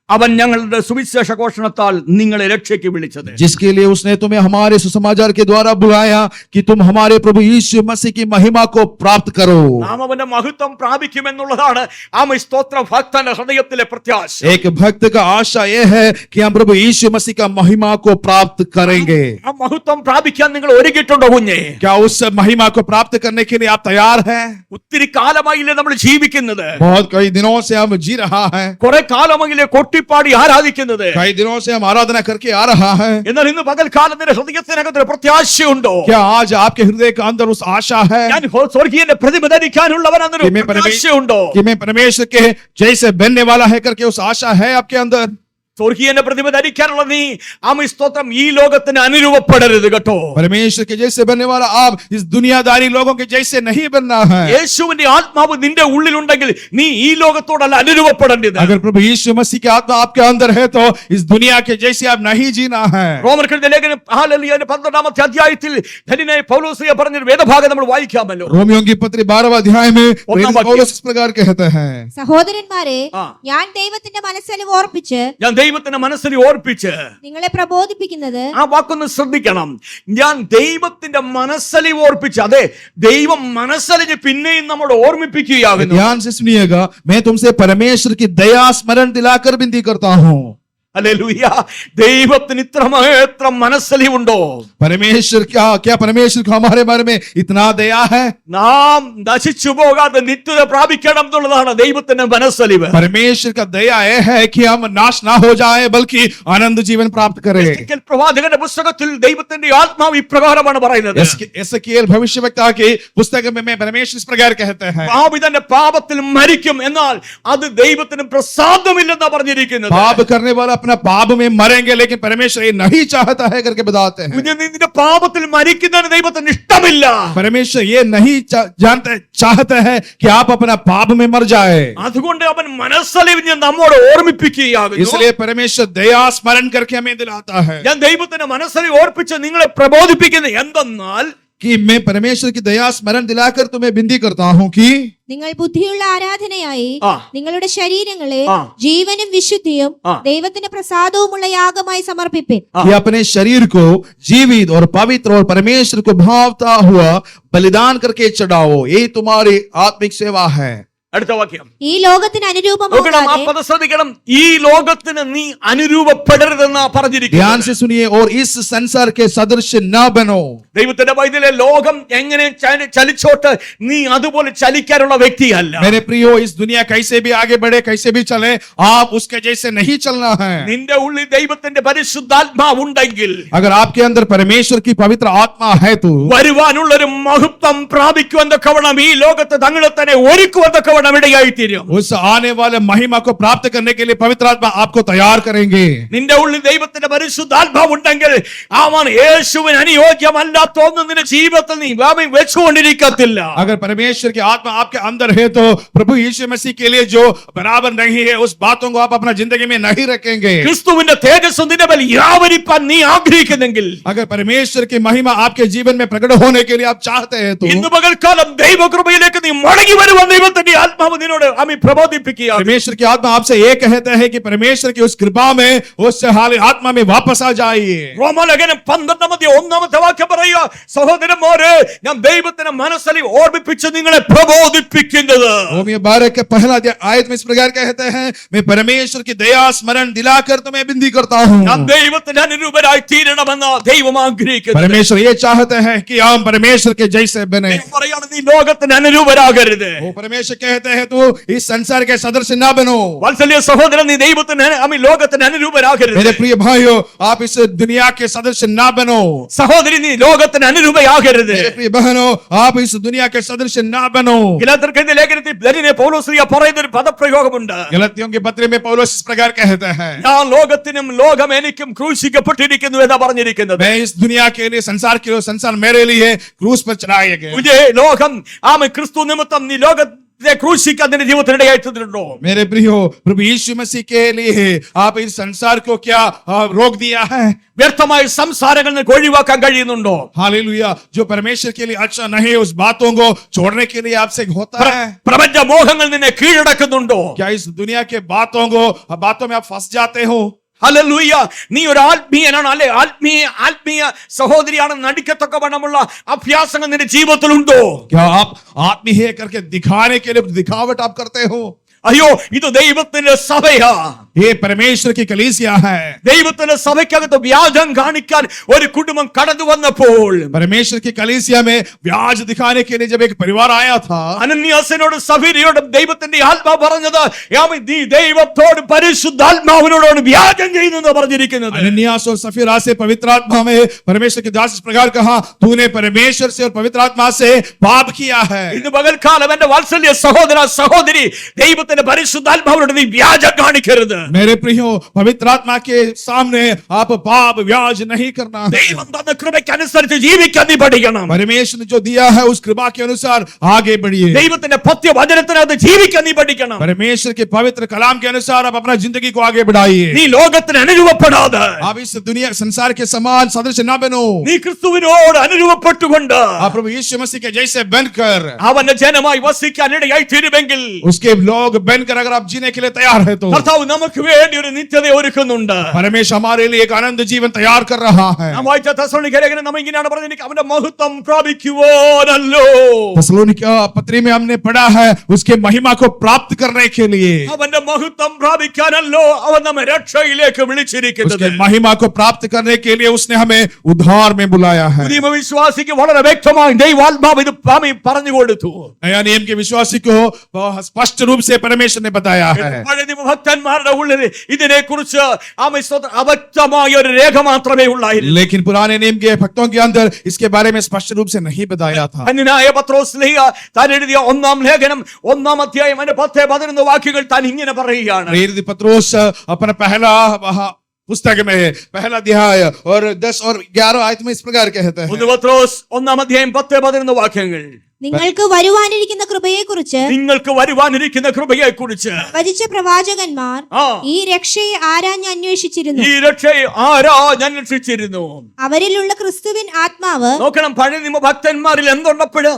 അവൻ ഞങ്ങളുടെ സുവിശേഷ ഘോഷണത്താൽ നിങ്ങളെ രക്ഷയ്ക്ക് വിളിച്ചത്. जिसके लिए उसने तुम्हें हमारे सुसमाचार के द्वारा बुलाया कि तुम हमारे प्रभु यीशु मसीह की महिमा को प्राप्त करो। നാം അവന്റെ മഹത്വം പ്രാപിക്കുമെന്നുള്ളതാണ് ആമേൻ സ്തോത്രം ഭക്തന്റെ ഹൃദയത്തിലെ പ്രത്യാശ. एक भक्त का आशा यह है कि हम प्रभु यीशु मसीह का महिमा को प्राप्त करेंगे। ആ മഹത്വം പ്രാപിക്കാൻ നിങ്ങൾ ഒരുങ്ങിയിട്ടുണ്ടോ കുഞ്ഞേ? क्या उस महिमा को प्राप्त करने के लिए आप तैयार हैं? ഒത്തിരി കാലമായില്ലേ നമ്മൾ ജീവിക്കുന്നത്? बहुत कई दिनों से हम जी रहा है, കുറെ കാലമായില്ലേ കൊട്ടിപ്പാടി ആരാധിക്കുന്നത്? कई दिनों से हम आराधना करके आ रहा है। എന്നാൽ ഇന്ന് പകൽക്കാലത്തിന്റെ ഹൃദയത്തിനകത്തൊരു പ്രത്യാശയുണ്ടോ? क्या आज आपके हृदय के अंदर उस आशा है ഞാൻ സ്വർഗീയന്റെ പ്രതിമ ധരിക്കാനുള്ളവനെന്നൊരു പ്രത്യാശയുണ്ടോ? कि मैं परमेश्वर के जैसे बनने वाला है करके उस आशा है आपके अंदर? സ്വർഗീയന്റെ പ്രതിമ ധരിക്കാനുള്ള നീ ആമേൻ സ്തോത്രം ഈ ലോകത്തിന് അനുരൂപപ്പെടരുത് കേട്ടോ. परमेश्वर के जैसे बनने वाला आप इस दुनियादारी लोगों के जैसे नहीं बनना है। യേശുവിന്റെ ആത്മാവ് നിന്റെ ഉള്ളിലുണ്ടെങ്കിൽ നീ ഈ ലോകത്തോടല്ല അനുരൂപപ്പെടേണ്ടത്. अगर प्रभु यीशु मसीह की आत्मा आपके अंदर है तो इस दुनिया के जैसे आप नहीं जीना है। റോമർക്കെഴുതിയ ലേഖനം ഹല്ലേലൂയ 12-ാമത്തെ അധ്യായത്തിൽ ധന്യനായ പൗലോസ് പറഞ്ഞൊരു വേദഭാഗം നമ്മൾ വായിക്കാമല്ലോ. रोमियों की पत्री 12वें अध्याय में पौलुस इस प्रकार कहते हैं, സഹോദരന്മാരെ, ആ. ഞാൻ ദൈവത്തിന്റെ മനസ്സലിവ് ഓർപ്പിച്ച് ഞാൻ ദൈവത്തിന്റെ മനസ്സിൽ ഓർപ്പിച്ച് നിങ്ങളെ പ്രബോധിപ്പിക്കുന്നത് ആ വാക്കൊന്ന് ശ്രദ്ധിക്കണം. ഞാൻ ദൈവത്തിന്റെ മനസ്സലിവ് ഓർപ്പിച്ച്, അതെ ദൈവം മനസ്സലിഞ്ഞ് പിന്നെയും നമ്മോട് ഓർമ്മിപ്പിക്കുകയാകുന്നു. ध्यान से सुनिएगा, मैं तुमसे परमेश्वर की दया स्मरण दिलाकर विनती करता हूँ। ഹല്ലേലൂയ. ദൈവത്തിന് ഇത്രമാത്രം മനസ്സലിവുണ്ടോ? परमेश्वर क्या परमेश्वर को हमारे बारे में इतना दया है? നാം നശിച്ചു പോകാതെ നിത്യത പ്രാപിക്കണം എന്നുള്ളതാണ് ദൈവത്തിന്റെ മനസ്സലിവ്. परमेश्वर का दया यह है कि हम नाश ना हो जाए बल्कि आनंद जीवन प्राप्त करें। എസ്കേൽ പ്രവാചകന്റെ പുസ്തകത്തിൽ ദൈവത്തിന്റെ ആത്മാവ് ഇപ്രകാരമാണ് പറയുന്നത്. एसकेल भविष्यवक्ता की पुस्तक में परमेश्वर इस प्रकार कहते हैं, പാപി തന്റെ പാപത്തിൽ മരിക്കും, എന്നാൽ അത് ദൈവത്തിന് പ്രസാദമില്ലെന്നാ പറഞ്ഞിരിക്കുന്നത്. पाप करने वाला अपना पाप में मरेंगे लेकिन परमेश्वर ये नहीं चाहता है करके बताते हैं। നിന്റെ പാപത്തിൽ മരിക്കുന്നതിന് ദൈവത്തിന് ഇഷ്ടമില്ല. परमेश्वर ये नहीं चाहता है कि आप अपना पाप में मर जाए। അതുകൊണ്ട് അവൻ മനസ്സലിവിഞ്ഞ് നമ്മോട് ഓർമ്മിപ്പിക്കുകയാകുന്നു. इसलिए परमेश्वर दया स्मरण करके हमें दिलाता है ഞാൻ ദൈവത്തിന്റെ മനസ്സലിവ് ഓർപ്പിച്ച് നിങ്ങളെ പ്രബോധിപ്പിക്കുന്നത് എന്തെന്നാൽ कि मैं परमेश्वर की दया स्मरण दिलाकर तुम्हें विनती करता हूँ कि നിങ്ങൾ ബുദ്ധിയുള്ള ആരാധനയായി ആ. നിങ്ങളുടെ ശരീരങ്ങളെ ആ. ജീവനും വിശുദ്ധിയും ആ. ദൈവത്തിന് പ്രസാദവുമുള്ള യാഗമായി സമർപ്പിപ്പിൻ. कि अपने शरीर को जीवित और पवित्र और परमेश्वर को भावता हुआ बलिदान करके चढ़ाओ, ये तुम्हारी आत्मिक सेवा है। അടുത്ത വാക്യം ഈ ലോകത്തിന് നോക്കണം, ആ അനുരൂപമാകാതെ പദം ശ്രദ്ധിക്കണം. ഈ ലോകത്തിന് നീ അനുരൂപപ്പെടരുതെന്നാ ध्यान പറഞ്ഞിരിക്കുന്നത്. से सुनिए, और इस संसार के सदृश न बनो। ദൈവത്തിന്റെ വൈദ്യയിലെ ലോകം എങ്ങനെ ചലിച്ചോട്ട് നീ അതുപോലെ ചലിക്കാനുള്ള വ്യക്തിയല്ല. मेरे प्रियो, इस दुनिया कैसे भी आगे बढ़े, कैसे भी चले, आप उसके जैसे नहीं चलना है। നിന്റെ ഉള്ളിൽ ദൈവത്തിന്റെ പരിശുദ്ധാത്മാവ് ഉണ്ടെങ്കിൽ, अगर आपके अंदर परमेश्वर की पवित्र आत्मा है तो വരുവാനുള്ളൊരു മഹത്വം പ്രാപിക്കുവാൻ തക്കവണ്ണം ഈ ലോകത്ത് തങ്ങളെ തന്നെ ഒരുക്കുവാൻ തക്കവണ്ണം തക്കവണ്ണമിടയായി തീരും. उस आने वाले महिमा को प्राप्त करने के लिए पवित्र आत्मा आपको तैयार करेंगे. നിന്റെ ഉള്ളിൽ ദൈവത്തിന്റെ പരിശുദ്ധാത്മാവ് ഉണ്ടെങ്കിൽ അവൻ യേശുവിന് അനുയോജ്യമല്ലാത്ത ഒന്നും നിന്റെ ജീവിതത്തിൽ നീ വെച്ചുകൊണ്ടിരിക്കത്തില്ല. अगर परमेश्वर की आत्मा आपके अंदर है तो प्रभु यीशु मसीह के लिए जो बराबर नहीं है उस बातों को आप अपना जिंदगी में नहीं रखेंगे. ക്രിസ്തുവിന്റെ തേജസ് നിന്റെ മേൽ വ്യാപരിപ്പാൻ നീ ആഗ്രഹിക്കുന്നെങ്കിൽ, अगर परमेश्वर की महिमा आपके जीवन में प्रकट होने के लिए आप चाहते हैं तो ഇന്ന് പകൽക്കാലം ദൈവകൃപയിലേക്ക് നീ മടങ്ങി വരുവാൻ ദൈവത്തിന്റെ ആത്മാവ് നിന്നോട് പ്രബോധിപ്പിക്കുക. परमेश्वर की आत्मा आपसे ये कहते हैं कि परमेश्वर की उस कृपा में उस हाल आत्मा में वापस आ जाइए. റോമാലേഖനം 12-1 വാക്യം പറയുക, സഹോദരന്മാരെ ഞാൻ ദൈവത്തിന്റെ മനസ്സിൽ ഓർമ്മിപ്പിച്ച് നിങ്ങളെ പ്രബോധിപ്പിക്കുന്നത്. रोमियो 12 के पहला आयत में इस प्रकार कहते हैं, मैं परमेश्वर की दया स्मरण दिलाकर तुम्हें विनती करता हूँ. ഞാൻ ദൈവത്തിന്റെ അനുരൂപരായി തീരണമെന്ന് ദൈവം ആഗ്രഹിക്കുന്നു. परमेश्वर ये चाहते हैं कि हम परमेश्वर के जैसे बने. ദൈവം പറയാണ്, നീ ലോകത്തിന് അനുരൂപരാകരുത്. वो परमेश्वर कहते हैं तू इस संसार के सदस्य ना बनो. വാത്സല്യ സഹോദരൻ, നീ ദൈവത്തിന് ലോകത്തിന് അനുരൂപരാകരുത്. मेरे प्रिय भाइयों, आप इस दुनिया के सदस्य ना बनो. സഹോദരി, നീ ലോകത്തിന് അനുരൂപയാകരുത്. मेरे प्रिय बहनों, आप इस दुनिया के सदस्य ना बनो. ഗലാത്യർക്കെഴുതിയ ലേഖനത്തിൽ ധന്യനായ പൗലോസ് പറയുന്ന ഒരു പദപ്രയോഗമുണ്ട്. गलतियों के पत्र में पौलुस इस प्रकार कहते हैं, ഞാൻ ലോകത്തിനും ലോകം എനിക്കും ക്രൂശിക്കപ്പെട്ടിരിക്കുന്നു എന്നാ പറഞ്ഞിരിക്കുന്നത്. मैं इस दुनिया के लिए, संसार के लिए, संसार मेरे लिए क्रूस पर चढ़ाए गए. മുझे ലോകം ക്രിസ്തു നിമിത്തം നീ ലോകത്തെ ക്രൂശിക്കാൻ നിന്റെ ജീവിതത്തിനിടയായിട്ടുണ്ടോ? मेरे प्रियो, प्रभु यीशु मसीह के लिए आप इस संसार को क्या रोक दिया है? വ്യർത്ഥമായ സംസാരങ്ങൾ നിനക്ക് ഒഴിവാക്കാൻ കഴിയുന്നുണ്ടോ? हालेलुया. जो परमेश्वर के लिए अच्छा नहीं है उस बातों को छोड़ने के लिए आपसे होता है. പ്രപഞ്ച മോഹങ്ങൾ നിന്നെ കീഴടക്കുന്നുണ്ടോ? क्या इस दुनिया के बातों में आप फंस जाते हो? ഹല്ലേലൂയ. നീ ഒരു ആത്മീയനാണ്, അല്ലെ? ആത്മീയ സഹോദരിയാണെന്ന് നടിക്കത്തക്കവണ്ണമുള്ള അഭ്യാസങ്ങൾ നിന്റെ ജീവിതത്തിലുണ്ടോ? क्या आप आत्मीय करके दिखाने के लिए दिखावट आप करते हो? അയ്യോ, ഇത് ദൈവത്തിന്റെ സഭയാ. ये परमेश्वर की कलीसिया है. ദൈവത്തിന്റെ സഭയ്ക്കകത്ത് വ്യാജം കാണിക്കാൻ ഒരു കുടുംബം കടന്നു വന്നപ്പോൾ, परमेश्वर की कलीसिया में व्याज दिखाने के लिए जब एक परिवार आया था, അനന്യാസിനോട് സഫീരയോടും ദൈവത്തിന്റെ ആത്മാവ് പറഞ്ഞത്, നീ ദൈവത്തോട് പരിശുദ്ധാത്മാവിനോടാണ് വ്യാജം ചെയ്യുന്നത് പറഞ്ഞിരിക്കുന്നത്. अनन्यास और सफीरा से पवित्र आत्मा में परमेश्वर के दास इस प्रकार कहा, तूने परमेश्वर से और पवित्र आत्मा से पाप किया है. ഇന്ന് പകൽക്കാലം എന്റെ വാത്സല്യ സഹോദര സഹോദരി, ദൈവത്തിന്റെ പരിശുദ്ധാത്മാവിനോട് നീ വ്യാജം കാണിക്കരുത്. मेरे प्रियो, पवित्र आत्मा के सामने आप पाप व्याज नहीं करना है. ദൈവം തന്ന കൃപയ്ക്ക് അനുസരിച്ച് ജീവിക്കാൻ നീ പഠിക്കണം. परमेश्वर ने जो दिया है उस कृपा के अनुसार आगे बढ़िए. ദൈവത്തിന്റെ പത്യവചനത്തിനകത്ത് ജീവിക്കാൻ നീ പഠിക്കണം. परमेश्वर के पवित्र कलाम के अनुसार आप अपना जिंदगी को आगे बढ़ाइए. നീ ലോകത്തിന് അനുരൂപപ്പെടാതെ, आप इस दुनिया संसार के समान सदस्य ना बनो. നീ ക്രിസ്തുവിനോട് അനുരൂപപ്പെട്ടുകൊണ്ട് आप प्रभु यीशु मसीह के जैसे बनकर അവന്റെ ജനമായി വസിക്കാൻ ഇടയായി തീരുമെങ്കിൽ, उसके लोग बनकर अगर आप जीने के लिए तैयार है तो കർത്താവ് നമുക്ക് വേണ്ടി ഒരു നിത്യത ഒരുക്കുന്നുണ്ട്. परमेश्वर हमारे लिए एक आनंद जीवन तैयार कर रहा है. നാം വായിച്ച തെസ്സലോനിക്ക ലേഖനം നമ്മ ഇങ്ങനെയാണ് പറഞ്ഞത്, അവന്റെ മഹത്വം പ്രാപിക്കുവാനല്ലോ. തെസ്സലോനിക്ക पत्री में हमने पढ़ा है उसके महिमा को प्राप्त करने के लिए. അവന്റെ മഹത്വം പ്രാപിക്കാനല്ലോ അവൻ നമ്മെ രക്ഷയിലേക്ക് വിളിച്ചിരിക്കുന്നത്. उसके महिमा को प्राप्त करने के लिए उसने हमें उद्धार में बुलाया है. പുതിയ വിശ്വാസിക്ക് വളരെ വ്യക്തമായി ദൈവാത്മാവ് ഇത് പറഞ്ഞു കൊടുത്തു. नया नियम के विश्वासी को स्पष्ट रूप से परमेश्वर ने बताया है. പഴയ നിയമ ഭക്തന്മാരുടെ ഉള്ളിൽ ഇതിനെ കുറിച്ച് അവ്യക്തമായ ഒരു രേഖ മാത്രമേ ഉള്ളായിരുന്നു. लेकिन पुराने नियम के भक्तों के अंदर इसके बारे में स्पष्ट रूप से नहीं बताया था. ധന്യനായ പത്രോസ്ലീഹ താൻ എഴുതിയ 1-ാം ലേഖനം 1-ാം അധ്യായം 10-11 വാക്യങ്ങൾ താൻ ഇങ്ങനെ പറയുകയാണ്. प्रेरित पत्रोस अपना पहला पुस्तक में पहला अध्याय और 10 और 11 आयत में इस प्रकार कहते हैं. 1 പത്രോസ് 1-ാം അധ്യായം 10-11 വാക്യങ്ങൾ. നിങ്ങൾക്ക് വരുവാനിരിക്കുന്ന കൃപയെക്കുറിച്ച് നിങ്ങൾക്ക് വരുവാനിരിക്കുന്ന കൃപയെക്കുറിച്ച് വചിച്ച പ്രവാചകന്മാർ ഈ രക്ഷയെ ആരാഞ്ഞ് അന്വേഷിച്ചിരുന്നു. ഈ രക്ഷയെ ആരാഞ്ഞന്വേഷിച്ചിരുന്നു. അവരിലുള്ള ക്രിസ്തുവിൻ ആത്മാവ്. നോക്കണം, പഴയ നിയമ ഭക്തന്മാരിൽ എന്തുണ്ടപ്പോഴ്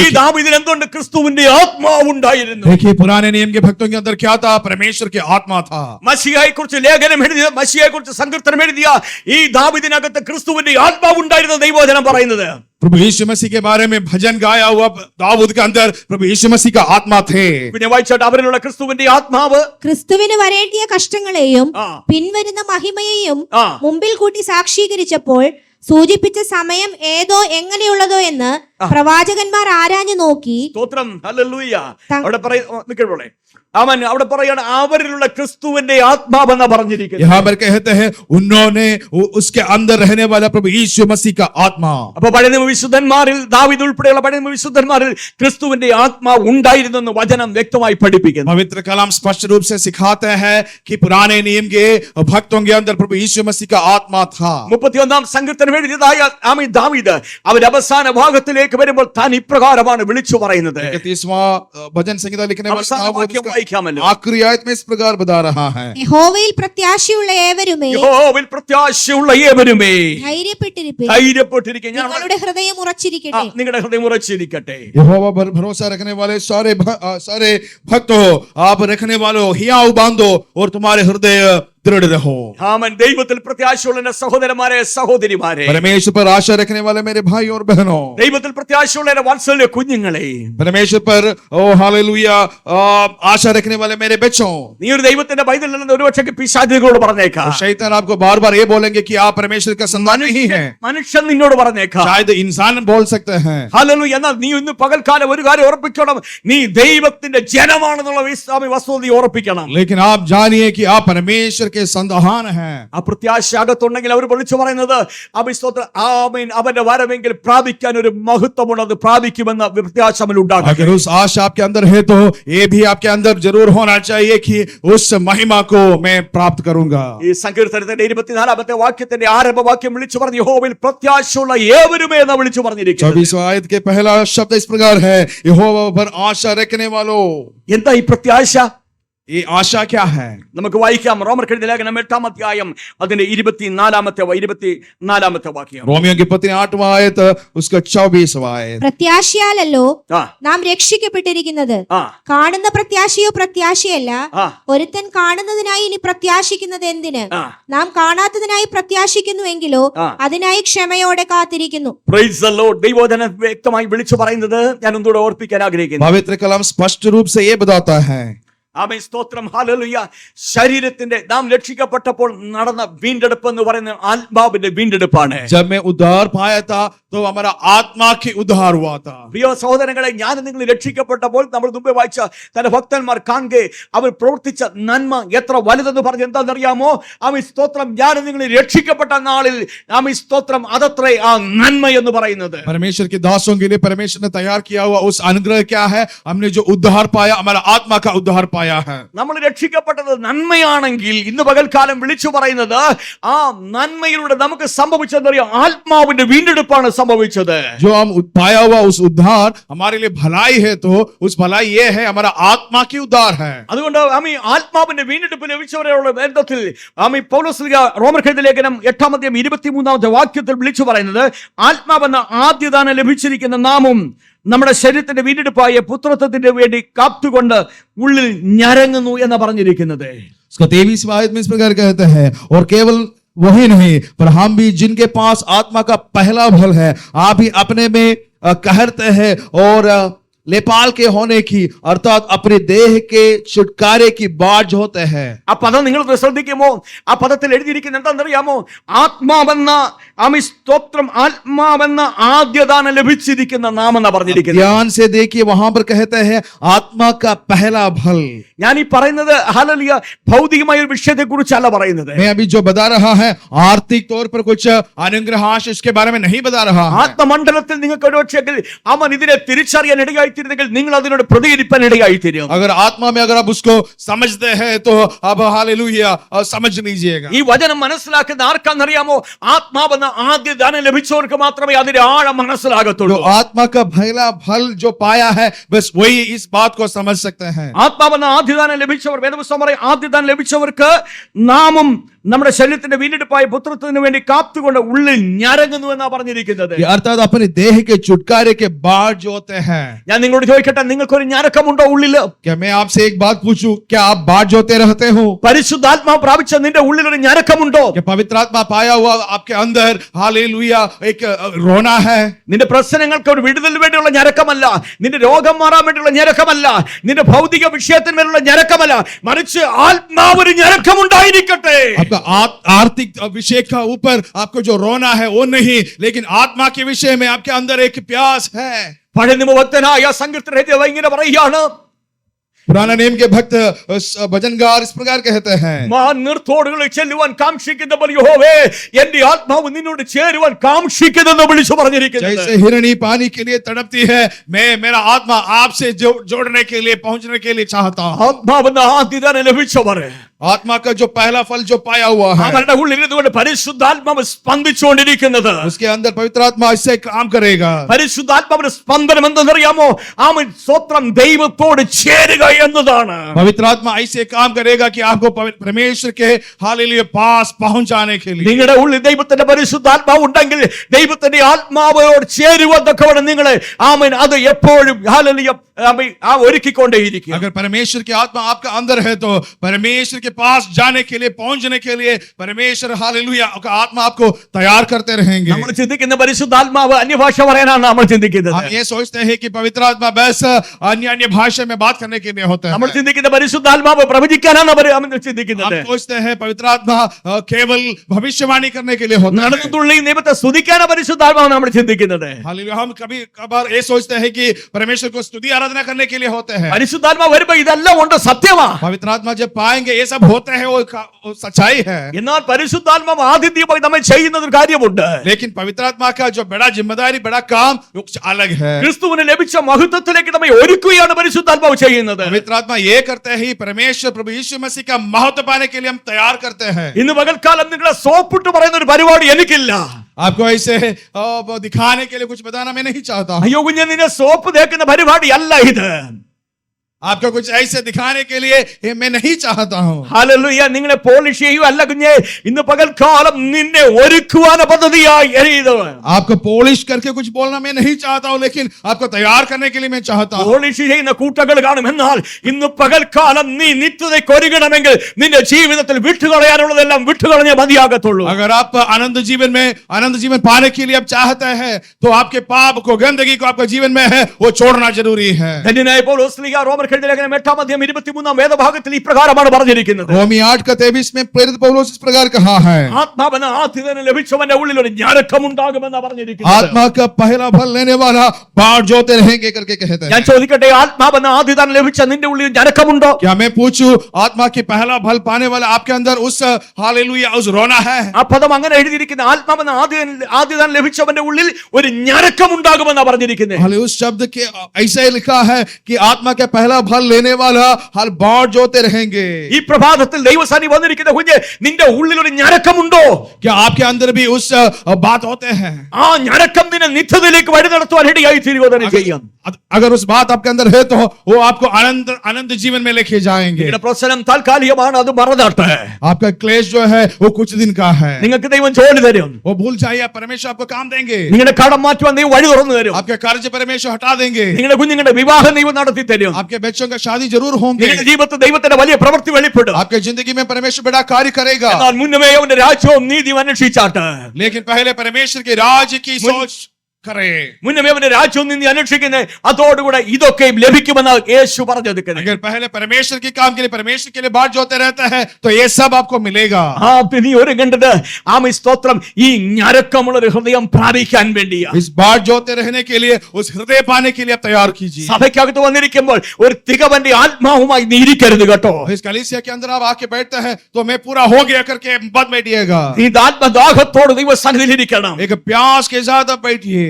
ഈ ദാവീദിൽ എന്തുണ്ട്? ക്രിസ്തുവിന്റെ ആത്മാവ് ഉണ്ടായിരുന്നു. देखिए पुराने नियम के भक्तों के अंदर क्या था? परमेश्वर की आत्मा था. മശിഹായെ കുറിച്ച് ലേഖനം എഴുതിയ, മശിഹായെ കുറിച്ച് സങ്കീർത്തനം എഴുതിയ ഈ ദാവീദിനകത്ത് ക്രിസ്തുവിന്റെ ആത്മാവ് ഉണ്ടായിരുന്നു ദൈവവചനം പറയുന്നത്. प्रभु यीशु मसीह के बारे में भजन गाया हुआ दाऊद के अंदर प्रभु यीशु मसीह का आत्मा थे. പിന്നെ വായിച്ചാട്ട് അവരിലുള്ള ക്രിസ്തുവിന്റെ ആത്മാവ് ക്രിസ്തുവിന് വരേണ്ടിയ കഷ്ടങ്ങളെയും പിൻവരുന്ന മഹിമയെയും മുമ്പിൽ കൂട്ടി സാക്ഷീകരിച്ചപ്പോൾ സൂചിപ്പിച്ച സമയം ഏതോ എങ്ങനെയുള്ളതോ എന്ന് പ്രവാചകന്മാർ ആരാഞ്ഞു നോക്കി സ്തോത്രം, ഹല്ലേലൂയ. അവിടെ നിൽക്കണേ, അവൻ അവിടെ പറയാണ് അവരിലുള്ള ക്രിസ്തുവിന്റെ ആത്മാവെന്ന് പറഞ്ഞിരിക്കുന്നു. यहाँ पर कहते हैं उन्होंने उसके अंदर रहने वाला प्रभु यीशु मसीह का आत्मा. അപ്പൊ പഴയ നിയമ വിശുദ്ധന്മാരിൽ ദാവീദ് ഉൾപ്പെടെയുള്ള പഴയ നിയമ വിശുദ്ധന്മാരിൽ ക്രിസ്തുവിന്റെ ആത്മാവ് ഉണ്ടായിരുന്നെന്ന് വചനം വ്യക്തമായി പഠിപ്പിക്കുന്നു. पवित्र कलाम स्पष्ट रूप से सिखाते हैं कि पुराने नियम के भक्तों के अंदर प्रभु यीशु मसीह का आत्मा था. 31-ാം സങ്കീർത്തനം എഴുതിയതായ ദാവീദ് അവന്റെ അവസാന ഭാഗത്തിലേക്ക് വരുമ്പോൾ താൻ ഇപ്രകാരമാണ് വിളിച്ചു പറയുന്നത്. 31वां भजन संहिता लिखने वाला आखिरी आयत में इस प्रकार बता रहा है, യഹോവയിൽ പ്രത്യാശയുള്ള ഏവരുമേ യഹോവയിൽ പ്രത്യാശയുള്ള ഏവരുമേ ധൈര്യപ്പെട്ടിരിപ്പിൻ, ധൈര്യപ്പെട്ടിരിക്കുക. നിങ്ങളുടെ ഹൃദയം ഉറച്ചിരിക്കട്ടെ. നിങ്ങളുടെ ഹൃദയം ഉറച്ചിരിക്കട്ടെ. यहोवा पर भरोसा रखने वाले सारे भक्तों, आप रखने वालों हियाव बांधो और तुम्हारे हृदय दृढ़ रहो. ആമേൻ. ദൈവത്തിൽ പ്രത്യാശയുള്ള എൻ്റെ സഹോദരന്മാരെ സഹോദരിമാരെ, परमेश्वर पर आशा रखने वाले मेरे भाई और बहनों, ദൈവത്തിൽ പ്രത്യാശയുള്ള എൻ്റെ വാത്സല്യ കുഞ്ഞുങ്ങളെ, परमेश्वर पर ओ हालेलुया आशा रखने वाले मेरे बच्चों. നീ ഒരു ദൈവത്തിന്റെ പൈതലെന്ന് ഒരുപക്ഷെ പിശാചുകളോട് പറഞ്ഞേക്കാം. शैतान आपको बार बार ये बोलेंगे कि आप परमेश्वर का संतान नहीं है. മനുഷ്യൻ നിന്നോട് പറഞ്ഞേക്കാം. शायद इंसान बोल सकते हैं. ഹല്ലേലൂയ. എന്നാൽ നീ ഇന്ന് പകൽക്കാലം ഒരു കാര്യം ഉറപ്പിക്കണം, നീ ദൈവത്തിന്റെ ജനമാണെന്നുള്ള വസ്തുത നീ ഉറപ്പിക്കണം. लेकिन आप जानिए कि आप परमेश्वर के संतान हैं. ആ പ്രത്യാശ അകത്തുണ്ടെങ്കിൽ അവർ വിളിച്ചു പറയുന്നത് ആമേൻ, അവന്റെ വരവെങ്കിൽ പ്രാപിക്കാൻ ഒരു മഹത്വമുണ്ട്, അത് പ്രാപിക്കുമെന്ന പ്രത്യാശ ഉണ്ടാകും. अगर उस आशा आपके अंदर है तो ये भी आपके अंदर जरूर होना चाहिए कि उस महिमा को मैं प्राप्त करूंगा. ഈ സങ്കീർത്തനത്തിന്റെ 24-ാമത്തെ വാക്യത്തിന്റെ ആരംഭവാക്യം വിളിച്ചു പറഞ്ഞു യഹോവയിൽ പ്രത്യാശയുള്ള ഏവരുമേ എന്ന് വിളിച്ചു പറഞ്ഞിരിക്കുന്നു. 24 आयत के पहला शब्द इस प्रकार है, यहोवा पर आशा रखने वालों. എന്താ ഈ പ്രത്യാശ? ये आशा क्या है? നമുക്ക് വായിക്കാം. റോമർക്കെഴുതിയ ലേഖനം 8-ാം അധ്യായം അതിന്റെ 24-ാമത്തെ വാക്യം. रोमियो की पत्री 8वां आयत उसका 24वां आयत. പ്രത്യാശയാലല്ലോ ആ നാം രക്ഷിക്കപ്പെട്ടിരിക്കുന്നത്. ആ കാണുന്ന പ്രത്യാശയോ പ്രത്യാശയല്ല. ആ ഒരുത്തൻ കാണുന്നതിനായി ഇനി പ്രത്യാശിക്കുന്നത് എന്തിന്? ആ. നാം കാണാത്തതിനായി പ്രത്യാശിക്കുന്നുവെങ്കിലോ ആ. അതിനായി ക്ഷമയോടെ കാത്തിരിക്കുന്നു. Praise the Lord. ദൈവവചനം വ്യക്തമായി വിളിച്ചു പറയുന്നത് ഞാൻ ഒന്നുകൂടെ ഓർപ്പിക്കാൻ ആഗ്രഹിക്കുന്നു. पवित्र कलाम स्पष्ट रूप से ये बताता है, ആമേൻ, സ്തോത്രം, ഹല്ലേലൂയ. ശരീരത്തിന്റെ നാം രക്ഷിക്കപ്പെട്ടപ്പോൾ നടന്ന വീണ്ടെടുപ്പ് എന്ന് പറയുന്ന ആത്മാവിന്റെ വീണ്ടെടുപ്പാണ്. जब मैं उद्धार पाया था तो हमारा आत्मा की उद्धार हुआ था. പ്രിയ സഹോദരങ്ങളെ, ഞാൻ നിങ്ങൾ രക്ഷിക്കപ്പെട്ടപ്പോൾ നമ്മൾ മുമ്പേ വായിച്ച തന്റെ ഭക്തന്മാർ കാണെ അവർ പ്രവർത്തിച്ച നന്മ എത്ര വലുതെന്ന് പറഞ്ഞ് എന്താണെന്നറിയാമോ? ആമേൻ, സ്തോത്രം. ഞാൻ നിങ്ങൾ രക്ഷിക്കപ്പെട്ട നാളിൽ ആമേൻ, സ്തോത്രം, അതത്രേ ആ നന്മ എന്ന് പറയുന്നത്. परमेश्वर के दासों के लिए परमेश्वर ने तैयार किया हुआ उस अनुग्रह क्या है? हमने जो उद्धार पाया, हमारा आत्मा का उद्धार पाया है. നമ്മൾ രക്ഷിക്കപ്പെട്ടത് നന്മയാണെങ്കിൽ ഇന്ന് പകൽക്കാലം വിളിച്ചു പറയുന്നത് ആ നന്മയിലൂടെ നമുക്ക് സംഭവിച്ചെന്നറിയാം, ആത്മാവിന്റെ വീണ്ടെടുപ്പാണ് സംഭവിച്ചത്. जो हम पाया हुआ उस उद्धार हमारे लिए भलाई है, तो उस भलाई ये है हमारा आत्मा की उद्धार है. അതുകൊണ്ട് ആമീൻ, ആത്മാവിന്റെ വീണ്ടെടുപ്പ് ലഭിച്ചവരെയുള്ള ബന്ധത്തിൽ ആമീൻ പൗലോസ് റോമർക്കെഴുതിയ ലേഖനം 8-ാം അധ്യായം 23-ാമത്തെ വാക്യത്തിൽ വിളിച്ചു പറയുന്നത് ആത്മാവെന്ന ആദ്യദാനം ലഭിച്ചിരിക്കുന്ന നാമും നമ്മുടെ ശരീരത്തിന്റെ വീണ്ടെടുപ്പായ പുത്രത്വത്തിന്റെ വേണ്ടി കാത്തുകൊണ്ട് ഉള്ളിൽ ഞരങ്ങുന്നു എന്ന് പറഞ്ഞിരിക്കുന്നത്. उसका 23वां आयत में इस प्रकार कहते हैं, और केवल वही नहीं पर हम भी जिनके पास आत्मा का पहला फल है, आप भी अपने में कहरते हैं और लेपाल के होने की अर्थात अपने देह के छुटकारे की बाट होते हैं. ആ പദം നിങ്ങൾ ശ്രദ്ധിക്കുമോ? ആ പദത്തിൽ എഴുതിയിരിക്കുന്ന എന്താണെന്നറിയാമോ? ആത്മാവെന്ന ആമീൻ, സ്തോത്രം, ആത്മാവെന്ന ആദ്യദാനം ലഭിച്ചിരിക്കുന്ന നാം എന്നാ പറഞ്ഞിരിക്കുന്നത്. ध्यान से देखिए, वहां पर कहते हैं आत्मा का पहला फल. ഞാൻ ഈ പറയുന്നത് ഹല്ലേലൂയ ഭൗതികമായ ഒരു വിഷയത്തെ കുറിച്ചല്ല പറയുന്നത്. मैं अभी जो बता रहा है आर्थिक तौर पर कुछ अनुग्रह इसके बारे में नहीं बता रहा है. ആത്മമണ്ഡലത്തിൽ നിങ്ങൾക്ക് ഒരുപക്ഷെങ്കിൽ അവൻ ഇതിനെ തിരിച്ചറിയാൻ ഇടയായിത്തീരുന്നെങ്കിൽ നിങ്ങൾ അതിനോട് പ്രതികരിപ്പാൻ ഇടയായിത്തീരും. अगर आत्मा में अगर आप उसको समझते हैं तो अब हालेलुया समझ लीजिएगा. ഈ വചനം മനസ്സിലാക്കുന്ന ആർക്കാന്നറിയാമോ? ആത്മാവെന്ന ആദ്യ ദാനം ലഭിച്ചവർക്ക് മാത്രമേ അതിന്റെ ആഴം മനസ്സിലാകത്തുള്ളൂ. जो आत्मा का पहला फल जो पाया है बस वही इस बात को समझ सकते हैं. ആത്മാവെന്ന ആദ്യദാനം ലഭിച്ചവർ, വേദപുസ്തകം പറയും, ആദ്യദാനം ലഭിച്ചവർക്ക് നാമും നമ്മുടെ ശരീരത്തിന്റെ വീണ്ടെടുപ്പായ പുത്രത്വത്തിന് വേണ്ടി കാത്തുകൊണ്ട് ഉള്ളിൽ ഞരങ്ങുന്നു എന്നാ പറഞ്ഞിരിക്കുന്നത്. अर्थात अपने देह के छुटकारे के बाद जो होते हैं. ഞാൻ നിങ്ങളോട് ചോദിക്കട്ടെ, നിങ്ങൾക്കൊരു ഞരക്കമുണ്ടോ ഉള്ളില്? क्या मैं आपसे एक बात पूछूं, क्या आप बाट जोते रहते हो? പരിശുദ്ധാത്മാവ് പ്രാപിച്ച നിന്റെ ഉള്ളിലൊരു ഞരക്കമുണ്ടോ? क्या पवित्र आत्मा पाया हुआ आपके अंदर हालेलुया एक रोना है? നിന്റെ പ്രശ്നങ്ങൾക്ക് ഒരു വിടുതലിന് വേണ്ടിയുള്ള ഞരക്കമല്ല, നിന്റെ രോഗം മാറാൻ വേണ്ടിയുള്ള ഞരക്കമല്ല, നിന്റെ ഭൗതിക വിഷയത്തിന്മേലുള്ള ഞരക്കമല്ല, മറിച്ച് ആത്മാവ് ഒരു ഞരക്കമുണ്ടായിരിക്കട്ടെ. आपका आपका आर्थिक विषय का ऊपर आपको जो रोना है वो नहीं, लेकिन आत्मा के विषय में आपके अंदर एक प्यास है। പഴയ നിയമഭക്തനായ സങ്കീർത്തന ഇങ്ങനെ പറയുകയാണ്, पुराना नियम के भक्त भजनगार इस प्रकार कहते हैं, നീർത്തോടുകളിൽ ചെല്ലുവാൻ കാംക്ഷിക്കുന്നവൻ യഹോവേ, എന്റെ ആത്മാവ് നിന്നോട് ചേരുവാൻ കാംക്ഷിക്കുന്നെന്ന് വിളിച്ചു പറഞ്ഞിരിക്കുന്നത്. जैसे हिरणी पानी के लिए तड़पती है, मैं मेरा आत्मा आपसे जोड़ने के लिए पहुंचने के लिए चाहता हूं। ആത്മാവെന്ന ആദ്യദാനം ലഭിച്ചവർ, आत्मा का जो पहला फल जो पाया हुआ है, അവരുടെ ഉള്ളിൽ ഇതുകൊണ്ട് പരിശുദ്ധാത്മാവ് സ്പന്ദിച്ചുകൊണ്ടിരിക്കുന്നത്. उसके अंदर पवित्र आत्मा इससे काम करेगा। പരിശുദ്ധാത്മാവിന്റെ സ്പന്ദനം എന്തെന്നറിയാമോ? ആമേൻ, സ്തോത്രം, ദൈവത്തോട് ചേരുക എന്നതാണ്. पवित्र आत्मा ऐसे काम करेगा कि आपको परमेश्वर के हालेलुया पास पहुंचाने के लिए, നിങ്ങളുടെ ഉള്ളിൽ ദൈവത്തിന്റെ പരിശുദ്ധാത്മാവ് ഉണ്ടെങ്കിൽ ദൈവത്തിന്റെ ആത്മാവോട് ചേരുവാൻ തക്കവണ്ണം നിങ്ങളെ ആമേൻ അത് എപ്പോഴും ഹല്ലേലൂയ ഒരുക്കിക്കൊണ്ടേയിരിക്കും. अगर परमेश्वर की आत्मा आपका अंदर है तो परमेश्वर के पास जाने के लिए, पहुंचने के लिए परमेश्वर हालेलुया का आत्मा आपको तैयार करते रहेंगे। നമ്മൾ ചിന്തിക്കുന്ന പരിശുദ്ധാത്മാവ് അന്യഭാഷ പറയാനാണ് നമ്മൾ ചിന്തിക്കുന്നത്. हम ये सोचते हैं कि पवित्र आत्मा बस अन्य भाषा में बात करने के लिए होता है। നമ്മൾ ചിന്തിക്കുന്ന പരിശുദ്ധാത്മാവ് പ്രവചിക്കാനാണ് നമ്മൾ ചിന്തിക്കുന്നത്. हम सोचते हैं पवित्र आत्मा केवल भविष्यवाणी करने के लिए होता है। നടന്നുള്ളി ദൈവത്തെ സ്തുതിക്കാനാണ് പരിശുദ്ധാത്മാവ് നമ്മൾ ചിന്തിക്കുന്നത്. हालेलुया, हम कभी कभार ये सोचते हैं कि परमेश्वर को स्तुति आराधना करने के लिए होते हैं। പരിശുദ്ധാത്മാവ് വരുമ്പോ ഇതെല്ലാം ഉണ്ട്, സത്യമാ. पवित्र आत्मा जब पाएंगे ये सब होते हैं, वो सच्चाई है। എന്നാൽ പരിശുദ്ധാത്മാവ് ആതിഥ്യമായി നമ്മൾ ചെയ്യുന്ന ഒരു കാര്യമുണ്ട്. लेकिन पवित्र आत्मा का जो बड़ा जिम्मेदारी, बड़ा काम कुछ अलग है। ക്രിസ്തുവിന് ലഭിച്ച മഹത്വത്തിലേക്ക് നമ്മെ ഒരുക്കുകയാണ് പരിശുദ്ധാത്മാവ് ചെയ്യുന്നത്. पवित्र आत्मा ये करते हैं, परमेश्वर प्रभु यीशु मसीह का महत्व पाने के लिए हम तैयार करते हैं। ഇന്ന് പകൽക്കാലം നിങ്ങളെ സോപ്പിട്ട് പറയുന്ന ഒരു പരിപാടി എനിക്കില്ല. आपको ऐसे दिखाने के लिए कुछ बताना मैं नहीं चाहता हूं। അയ്യോ കുഞ്ഞെ, നിന്നെ സോപ്പ് തേക്കുന്ന പരിപാടി അല്ല ഇത്. आपको कुछ ऐसे दिखाने के लिए ये मैं नहीं चाहता हूं। ഹല്ലേലൂയ. നിങ്ങളെ പോളിഷ് ചെയ്യുകയല്ല കുഞ്ഞെ, ഇന്ന് പകൽക്കാലം നിന്നെ ഒരുക്കുവാന പദ്ധതിയായി എഴുതുക. आपको पॉलिश करके कुछ बोलना मैं नहीं चाहता हूं, लेकिन आपको तैयार करने के लिए मैं चाहता हूं। പോളിഷ് ചെയ്യുന്ന കൂട്ടങ്ങൾ കാണും. എന്നാൽ ഇന്ന് പകൽക്കാലം നീ നിത്യതയ്ക്ക് ഒരുങ്ങണമെങ്കിൽ നിന്റെ ജീവിതത്തിൽ വിട്ടുകളയാനുള്ളതെല്ലാം വിട്ടുകളഞ്ഞേ മതിയാകത്തുള്ളൂ. अगर आप आनंद जीवन पाने के लिए आप चाहते हैं तो आपके पाप को, गंदगी को आपका जीवन में है वो छोड़ना जरूरी है। ധന്യനായ പൗലോസ് ശ്ലീഹ റോമർ ലേഖനം 8-ാം അധ്യായം 23-ാം വേദഭാഗത്തിൽ ഇപ്രകാരമാണ് പറഞ്ഞിരിക്കുന്നത്. रोमी 8:23 में प्रेरित पौलुस इस प्रकार कहा है, ആത്മാവെന്ന ആതിഥ്യം ലഭിച്ചവന്റെ ഉള്ളിൽ ഒരു ഞരക്കമുണ്ടാകുമെന്നാണ് പറഞ്ഞിരിക്കുന്നത്. आत्मा का पहला फल लेने वाला बाढ़ जोते रहेंगे करके कहते हैं। ഞാൻ ചോദിക്കട്ടെ, ആത്മാവെന്ന ആതിഥ്യം ലഭിച്ച നിന്റെ ഉള്ളിൽ ഞരക്കമുണ്ടോ? क्या मैं पूछूं, आत्मा के पहला फल पाने वाला आपके अंदर उस हालेलुया उस रोना है? ആ പദം അങ്ങനെ എഴുതിയിരിക്കുന്ന ആത്മാവെന്ന ആതിഥ്യം ലഭിച്ചവന്റെ ഉള്ളിൽ ഒരു ഞരക്കമുണ്ടാകുമെന്നാണ് പറഞ്ഞിരിക്കുന്നത്. हाले उस शब्द के ऐसा ही लिखा है कि आत्मा के पहला फल लेने वाला हल बाढ़ जोते रहेंगे। ഈ പ്രഭാതത്തിൽ ദൈവസന്നിധി വന്നിരിക്കുന്ന കുഞ്ഞെ, നിന്റെ ഉള്ളിൽ ഒരു ഞരക്കമുണ്ടോ? क्या आपके अंदर भी उस बात होते हैं? ആ ഞരക്കം നിന്നെ നിത്യതയിലേക്ക് വഴി നടത്തുവാൻ ഇടയായി തീരുക തന്നെ ചെയ്യാം. अगर उस बात आपके अंदर है तो वो आपको आनंद जीवन में लेके जाएंगे। നിങ്ങളുടെ പ്രശ്നം താൽക്കാലികമാണ്, അത് മറന്നാട്ടെ. आपका क्लेश जो है वो कुछ दिन का है, നിങ്ങൾക്ക് ദൈവം ജോലി തരും. वो भूल जाइए, परमेश्वर आपको काम देंगे। നിങ്ങളുടെ കടം മാറ്റുവാൻ ദൈവം വഴി തുറന്നു തരും. आपके कर्ज परमेश्वर हटा देंगे। നിങ്ങളുടെ കുഞ്ഞുങ്ങളുടെ വിവാഹം ദൈവം നടത്തി തരും. आपके बच्चों का शादी जरूर होंगे। നിങ്ങളുടെ ജീവിതത്തിൽ ദൈവത്തിന്റെ വലിയ പ്രവൃത്തി വെളിപ്പെടും. आपके जिंदगी में परमेश्वर बड़ा कार्य करेगा। എന്നാൽ മുന്നമേ അവന്റെ രാജ്യവും നീതിയും അന്വേഷിച്ചാട്ടെ. लेकिन पहले परमेश्वर के राज्य की सोच करे। മുന്നമേ അവന്റെ രാജ്യവും നീതി അന്വേഷിക്കുന്നത്, അതോടുകൂടെ ഇതൊക്കെയും ലഭിക്കുമെന്ന് യേശു പറഞ്ഞത്. अगर पहले परमेश्वर के काम के लिए, परमेश्वर के लिए बात जोते रहता है तो ये सब आपको मिलेगा। ആ നീ ഒരുങ്ങേണ്ടത് ആമേൻ സ്തോത്രം ഈ ഞരക്കമുള്ള ഒരു ഹൃദയം പ്രാപിക്കാൻ വേണ്ടിയാ. इस बात जोते रहने के लिए, उस हृदय पाने के लिए आप तैयार कीजिए। സഭയ്ക്കകത്ത് വന്നിരിക്കുമ്പോൾ ഒരു തികവന്റെ ആത്മാവുമായി നീ ഇരിക്കരുത് കേട്ടോ. इस कलीसिया के अंदर आप आके बैठते हैं तो मैं पूरा हो गया करके मत बैठिएगा। നീ ആത്മദാഹത്തോട് ദൈവസന്നിധിയിൽ ഇരിക്കണം. एक प्यास के साथ आप बैठिए।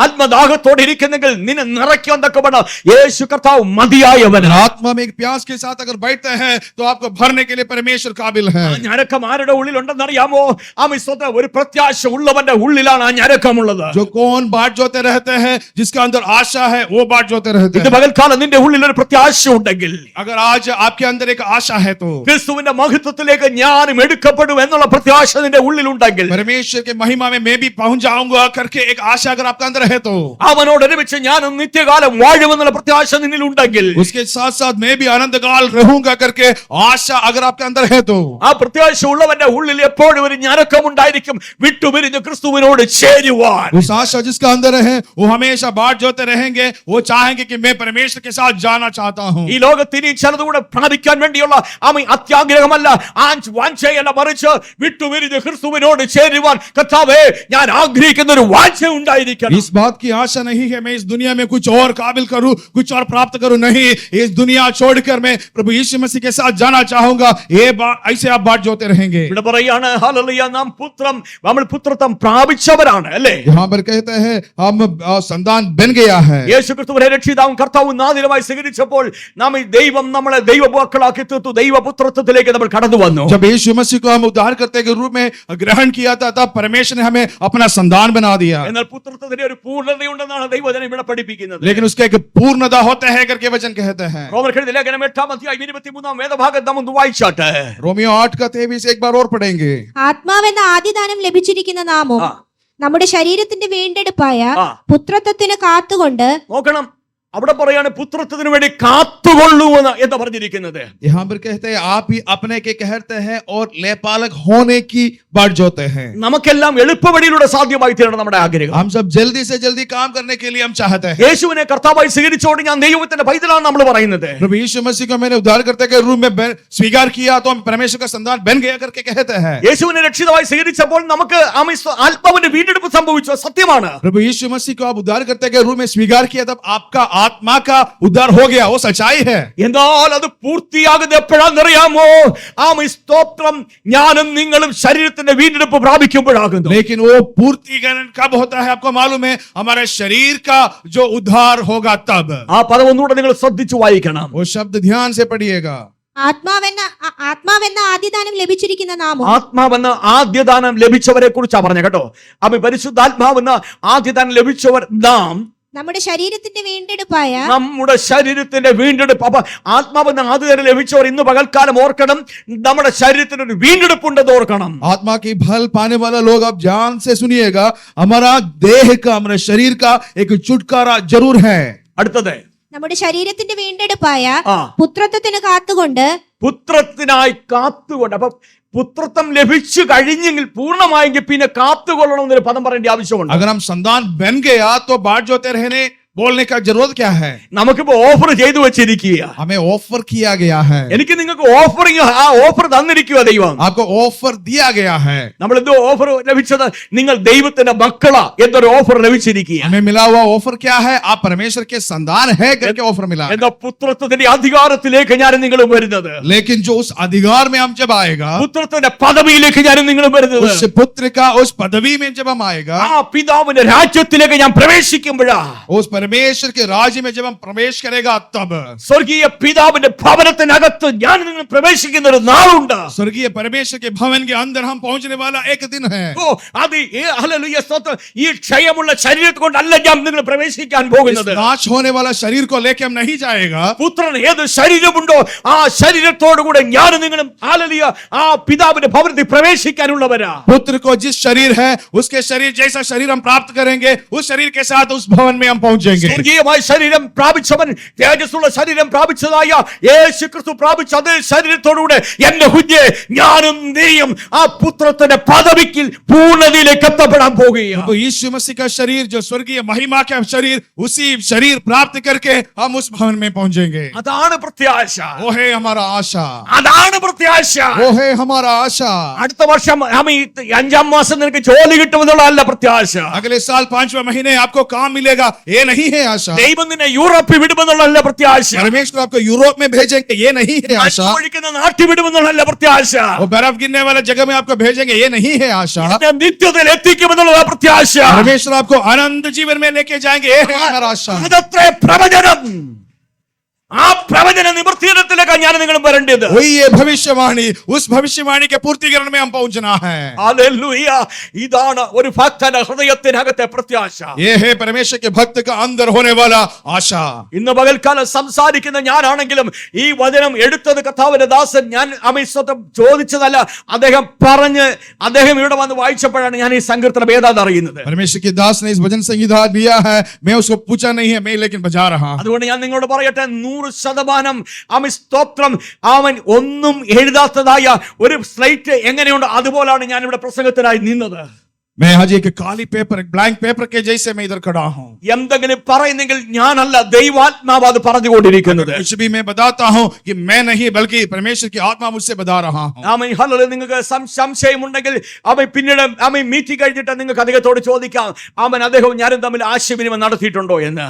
ആത്മദാഹത്തോടെ ഇരിക്കുന്നെങ്കിൽ നിന്നെ നിറയ്ക്കാൻ തക്കവണ്ണം യേശു കർത്താവ് മതിയായവൻ. आत्मा में एक प्यास के साथ अगर बैठते हैं तो आपको भरने के लिए परमेश्वर काबिल है। ആ ഞരക്കം ആരുടെ ഉള്ളിലുണ്ടെന്ന് അറിയാമോ? ആമേൻ സ്തോത്രം. ഒരു പ്രത്യാശ ഉള്ളവന്റെ ഉള്ളിലാണ് ആ ഞരക്കമുള്ളത്. जो कौन बाट जोते रहते हैं, जिसका अंदर आशा है वो बाट जोते रहते ഇത് हैं। പകൽക്കാലം നിന്റെ ഉള്ളിൽ ഒരു പ്രത്യാശ ഉണ്ടെങ്കിൽ, अगर आज आपके अंदर एक आशा है तो ക്രിസ്തുവിന്റെ മഹത്വത്തിലേക്ക് ഞാനും എടുക്കപ്പെടും എന്നുള്ള പ്രത്യാശ നിന്റെ ഉള്ളിലുണ്ടെങ്കിൽ, परमेश्वर के महिमा में मैं भी पहुंच जाऊंगा करके एक आशा अगर आपका अंदर है तो അവനോടൊരുമിച്ച് ഞാനും നിത്യകാലം വാഴുമെന്നുള്ള പ്രത്യാശ നിന്നിലുണ്ടെങ്കിൽ, उसके साथ साथ मैं भी अनंत काल रहूंगा करके आशा अगर आपके अंदर है तो ആ പ്രത്യാശ ഉള്ളവന്റെ ഉള്ളിൽ എപ്പോഴും ഒരു ഞരക്കമുണ്ടായിരിക്കും വിട്ടുപിരിഞ്ഞ് ക്രിസ്തുവിനോട് ചേരുവാൻ. उस आशा जिसका अंदर है वो हमेशा बाट जोते रहेंगे, वो चाहेंगे कि मैं परमेश्वर के साथ जाना चाहता हूं. ഈ ലോകത്തിന് ചിലതുകൂടെ പ്രാപിക്കാൻ വേണ്ടിയുള്ള അത്യാഗ്രഹമല്ല, വാഞ്ചയല്ല, മറിച്ച് വിട്ടുപിരിഞ്ഞ് ക്രിസ്തുവിനോട് ചേരുവാൻ കർത്താവേ ഞാൻ ആഗ്രഹിക്കുന്ന ഒരു വാഞ്ച ഉണ്ടായിരിക്കണം. इस बात की आशा नहीं है मैं इस दुनिया में कुछ और काबिल करूं, कुछ और प्राप्त करूं, नहीं, इस दुनिया छोड़कर मैं प्रभु यीशु मसीह के साथ जाना चाहूंगा. ये बात ऐसे आप बाट जोते रहेंगे. ഇവിടെ പറയാണ് ഹല്ലേലൂയ, നമ്മൾ പുത്രത്വം പ്രാപിച്ചവരാണ് അല്ലേ. यहाँ पर कहते हैं हम संतान बन गया है. യേശു ക്രിസ്തുവിനെ രക്ഷിതാവും കർത്താവും നാഥനുമായി സ്വീകരിച്ചപ്പോൾ ദൈവം നമ്മളെ ദൈവമക്കളാക്കി തീർത്തു. ദൈവപുത്രത്വത്തിലേക്ക് നമ്മൾ കടന്നു വന്നു. जब यीशु मसीह को हम उद्धारकर्ता के रूप में ग्रहण किया था तब परमेश्वर ने हमें अपना संतान बना दिया. എന്നാൽ പുത്രത്വത്തിന് ഒരു പൂർണ്ണതയുണ്ടെന്നാണ് ദൈവവചനം ഇവിടെ പഠിപ്പിക്കുന്നത്. लेकिन उसका एक पूर्णता होता है करके वचन कहते हैं. റോമർക്കെഴുതിയ ലേഖനം 8-ാം അധ്യായം 23-ാം വേദഭാഗം നാം ഒന്ന് വായിച്ചാട്ടെ. रोमियो 8 का 23 एक बार और पढ़ेंगे. ആത്മാവെന്ന ആദ്യദാനം ലഭിച്ചിരിക്കുന്ന നാമം നമ്മുടെ ശരീരത്തിന്റെ വീണ്ടെടുപ്പായ പുത്രത്വത്തിന് കാത്തുകൊണ്ട്. നോക്കണം, അവിടെ പറയാണ് പുത്രത്വത്തിന് വേണ്ടി കാത്തുകൊള്ളുമെന്ന് എന്താ പറഞ്ഞിരിക്കുന്നത്. यहाँ पर कहते हैं आप ही अपने के कहते हैं और लेपालक होने की बाट जोते हैं. നമുക്കെല്ലാം എളുപ്പവഴിയിലൂടെ സാധ്യമായി തീരണം നമ്മുടെ ആഗ്രഹം. हम सब जल्दी से जल्दी काम करने के लिए हम चाहते हैं. യേശുവിനെ കർത്താവായി സ്വീകരിച്ചുകൊണ്ട് ഞാൻ ദൈവത്തിന്റെ പൈതലാണ് നമ്മൾ പറയുന്നത്. प्रभु यीशु मसीह को मैंने उद्धारकर्ता के रूप में स्वीकार किया तो हम परमेश्वर का संतान बन गया करके कहते हैं. യേശുവിനെ രക്ഷിതാവായി സ്വീകരിച്ചപ്പോൾ നമുക്ക് ആത്മാവിന്റെ വീണ്ടെടുപ്പ് സംഭവിച്ചു, സത്യമാണ്. प्रभु यीशु मसीह को आप उद्धारकर्ता के रूप में स्वीकार किया तब आपका आत्मा का उद्धार हो गया, वो सच्चाई है. എന്നാൽ അത് പൂർത്തിയാകുന്നത് എപ്പോഴാണെന്നറിയാമോ? സ്തോത്രം, ഞാനും നിങ്ങളും ശരീരത്തിന്റെ വീണ്ടെടുപ്പ് പ്രാപിക്കുമ്പോഴാകുന്നു. लेकिन वो पूर्तिकरण कब होता है आपको मालूम है? हमारे शरीर का जो उद्धार होगा तब. ആ പദം ഒന്നുകൂടെ നിങ്ങൾ ശ്രദ്ധിച്ചു വായിക്കണം. वो शब्द ध्यान से पढ़िएगा. ആത്മാവെന്ന ആദ്യദാനം ലഭിച്ചിരിക്കുന്ന നാമം. ആത്മാവെന്ന ആദ്യദാനം ലഭിച്ചവരെ കുറിച്ചാ പറഞ്ഞ കേട്ടോ. അപ്പൊ പരിശുദ്ധാത്മാവെന്ന ആദ്യദാനം ലഭിച്ചവർ നാം നമ്മുടെ ശരീരത്തിന്റെ വീണ്ടെടുപ്പായ. നമ്മുടെ ശരീരത്തിന്റെ വീണ്ടെടുപ്പ്. അപ്പൊ ആത്മാവെന്ന ആദ്യദാനം ലഭിച്ചവർ ഇന്ന് പകൽക്കാലം ഓർക്കണം, നമ്മുടെ ശരീരത്തിന് ഒരു വീണ്ടെടുപ്പുണ്ടെന്ന് ഓർക്കണം. आत्मा की फल पाने वाला लोग आप ध्यान से सुनिएगा, हमारा देह का, हमारे शरीर का एक छुटकारा जरूर है. അടുത്തത് നമ്മുടെ ശരീരത്തിന്റെ വീണ്ടെടുപ്പായ പുത്രത്വത്തിന് കാത്തുകൊണ്ട്. പുത്രത്തിനായി കാത്തുകൊണ്ട്. അപ്പൊ പുത്രത്വം ലഭിച്ചു കഴിഞ്ഞെങ്കിൽ പൂർണ്ണമായെങ്കിൽ പിന്നെ കാത്തുകൊള്ളണം എന്നൊരു പദം പറയേണ്ട ആവശ്യമുണ്ട്. अगर हम संतान बन गया तो बाट जोते रहने बोलने का जरूरत क्या है? നമുക്കിപ്പോ ഓഫർ ചെയ്തു വെച്ചിരിക്കുക. हमें ऑफर किया गया है. എനിക്ക് നിങ്ങൾക്ക് ഓഫറിങ്, ആ ഓഫർ തന്നിരിക്കുക ദൈവം. आपको ऑफर दिया गया है. നമ്മൾ എന്തോ ഓഫർ ലഭിച്ചത്? നിങ്ങൾ ദൈവത്തിന്റെ മക്കളാ എന്നൊരു ഓഫർ ലഭിച്ചിരിക്കുക. हमें मिला हुआ ऑफर क्या है? आप परमेश्वर के संतान है करके ऑफर मिला. എന്താ പുത്രത്വത്തിന്റെ അധികാരത്തിലേക്ക് ഞാനും നിങ്ങളും വരുന്നത്. लेकिन जो उस अधिकार में हम जब आएगा, പുത്രത്തിന്റെ പദവിയിലേക്ക് ഞാനും നിങ്ങളും വരുന്നത്. उस पुत्र का उस पदवी में जब हम आएगा, ആ പിതാവിന്റെ രാജ്യത്തിലേക്ക് ഞാൻ പ്രവേശിക്കുമ്പോഴാ, उस परमेश्वर के राज्य में जब हम प्रवेश करेगा तब സ്വർഗീയ പിതാവിന്റെ ഭവനത്തിനകത്ത് ഞാൻ നിങ്ങൾ പ്രവേശിക്കുന്ന ഒരു നാളുണ്ട്. स्वर्गीय परमेश्वर के भवन के अंदर हम पहुंचने वाला एक दिन है. ഓ അത് ഹല്ലേലൂയ സ്തോത്രം. ഈ ക്ഷയമുള്ള ശരീരത്തെ കൊണ്ടല്ല ഞാൻ നിങ്ങൾ പ്രവേശിക്കാൻ പോകുന്നത്. नाश होने वाला शरीर को लेके हम नहीं जाएगा. പുത്രൻ ഏത് ശരീരമുണ്ടോ ആ ശരീരത്തോടുകൂടെ ഞാൻ നിങ്ങളും ഹല്ലേലൂയ ആ പിതാവിന്റെ ഭവനത്തിൽ പ്രവേശിക്കാനുള്ളവരാ. पुत्र को जिस शरीर है उसके शरीर जैसा शरीर हम प्राप्त करेंगे, उस शरीर के साथ उस भवन में हम पहुंचेंगे. സ്വർഗീയമായ ശരീരം പ്രാപിച്ചവൻ, തേജസ്സുള്ള ശരീരം പ്രാപിച്ചതായ യേശു ക്രിസ്തു പ്രാപിച്ച അതേ ശരീരത്തോടുകൂടെ എന്റെ കുഞ്ഞെ ഞാനും നീയും ആ പുത്രത്തിന്റെ പദവിക്ക് പൂർണ്ണതയിലേക്ക് എത്തപ്പെടാൻ പോകുകയാണ്. तो यीशु मसीह का शरीर जो स्वर्गीय महिमा का शरीर, उसी शरीर प्राप्त करके हम उस भवन में पहुंचेंगे. അതാണ് പ്രത്യാശ. वो है हमारा आशा. അതാണ് പ്രത്യാശ. वो है हमारा आशा. അടുത്ത വർഷം 5-ാം മാസം നിനക്ക് ജോലി കിട്ടുമെന്നുള്ളതല്ല പ്രത്യാശ. अगले साल 5वें महीने आपको काम मिलेगा, ये नहीं है आशा. ദൈവം നിന്നെ യൂറോപ്പിൽ വിടുമെന്നുള്ളതല്ല പ്രത്യാശ. परमेश्वर आपको यूरोप में भेजेंगे, ये नहीं है आशा. ഒഴിക്കുന്ന നാട്ടിൽ വിടുമെന്നുള്ളതല്ല പ്രത്യാശ. वो बर्फ गिरने वाला जगह में आपको भेजेंगे, ये नहीं है आशा. നിത്യതയിൽ എത്തിക്കുമെന്നുള്ള പ്രത്യാശ. परमेश्वर आपको अनंत जीवन में लेके जाएंगे, ये है हमारा आशा. അതത്രേ പ്രവചനം. ആ പ്രവചന നിവൃത്തിയിടത്തിലേക്ക് ഞാൻ നിങ്ങളും വരേണ്ടത്. वही ये भविष्यवाणी, उस भविष्यवाणी के पूर्तिकरण में हम पहुंचना है. ഹല്ലേലൂയ. ഇതാണ് ഒരു ഭക്തന്റെ ഹൃദയത്തിനകത്തെ പ്രത്യാശ. ये है परमेश्वर के भक्त का अंदर होने वाला आशा. ഇന്ന് പകൽക്കാലം സംസാരിക്കുന്ന ഞാനാണെങ്കിലും ഈ വചനം എടുത്തത് കർത്താവിന്റെ ദാസൻ ഞാൻ അമിസ്വത്തം ചോദിച്ചതല്ല, അദ്ദേഹം ഇവിടെ വന്ന് വായിച്ചപ്പോഴാണ് ഞാൻ ഈ സങ്കീർത്തനം ഏതാണെന്ന് അറിയുന്നത്. परमेश्वर के दास ने इस भजन संहिता दिया है, मैं उसको पूछा नहीं है, मैं लेकिन बजा रहा हूं. അതുകൊണ്ട് ഞാൻ നിങ്ങളോട് പറയട്ടെ, 100% ആമേൻ സ്തോത്രം. അവൻ ഒന്നും എഴുതാത്തതായ ഒരു സ്ലേറ്റ് എങ്ങനെയുണ്ട് അതുപോലാണ് ഞാൻ ഇവിടെ പ്രസംഗത്തിനായി നിന്നത്. मैं आज एक काली पेपर, एक ब्लैंक पेपर के जैसे मैं इधर खड़ा हूं. എന്തെങ്കിലും പറയുന്നെങ്കിൽ ഞാനല്ല, ദൈവാത്മാവ് അത് പറഞ്ഞുകൊണ്ടിരിക്കുന്നത്. कुछ भी मैं बताता हूं कि मैं नहीं बल्कि परमेश्वर की आत्मा मुझसे बता रहा हूं. Amen hallelujah. നിങ്ങൾക്ക് സംശയമുണ്ടെങ്കിൽ അവൻ പിന്നീട് മീറ്റിംഗ് കഴിഞ്ഞിട്ട് നിങ്ങൾക്ക് അദ്ദേഹത്തോട് ചോദിക്കാം, ആമേൻ അദ്ദേഹവും ഞാനും തമ്മിൽ ആശയവിനിമയം നടത്തിയിട്ടുണ്ടോ എന്ന്.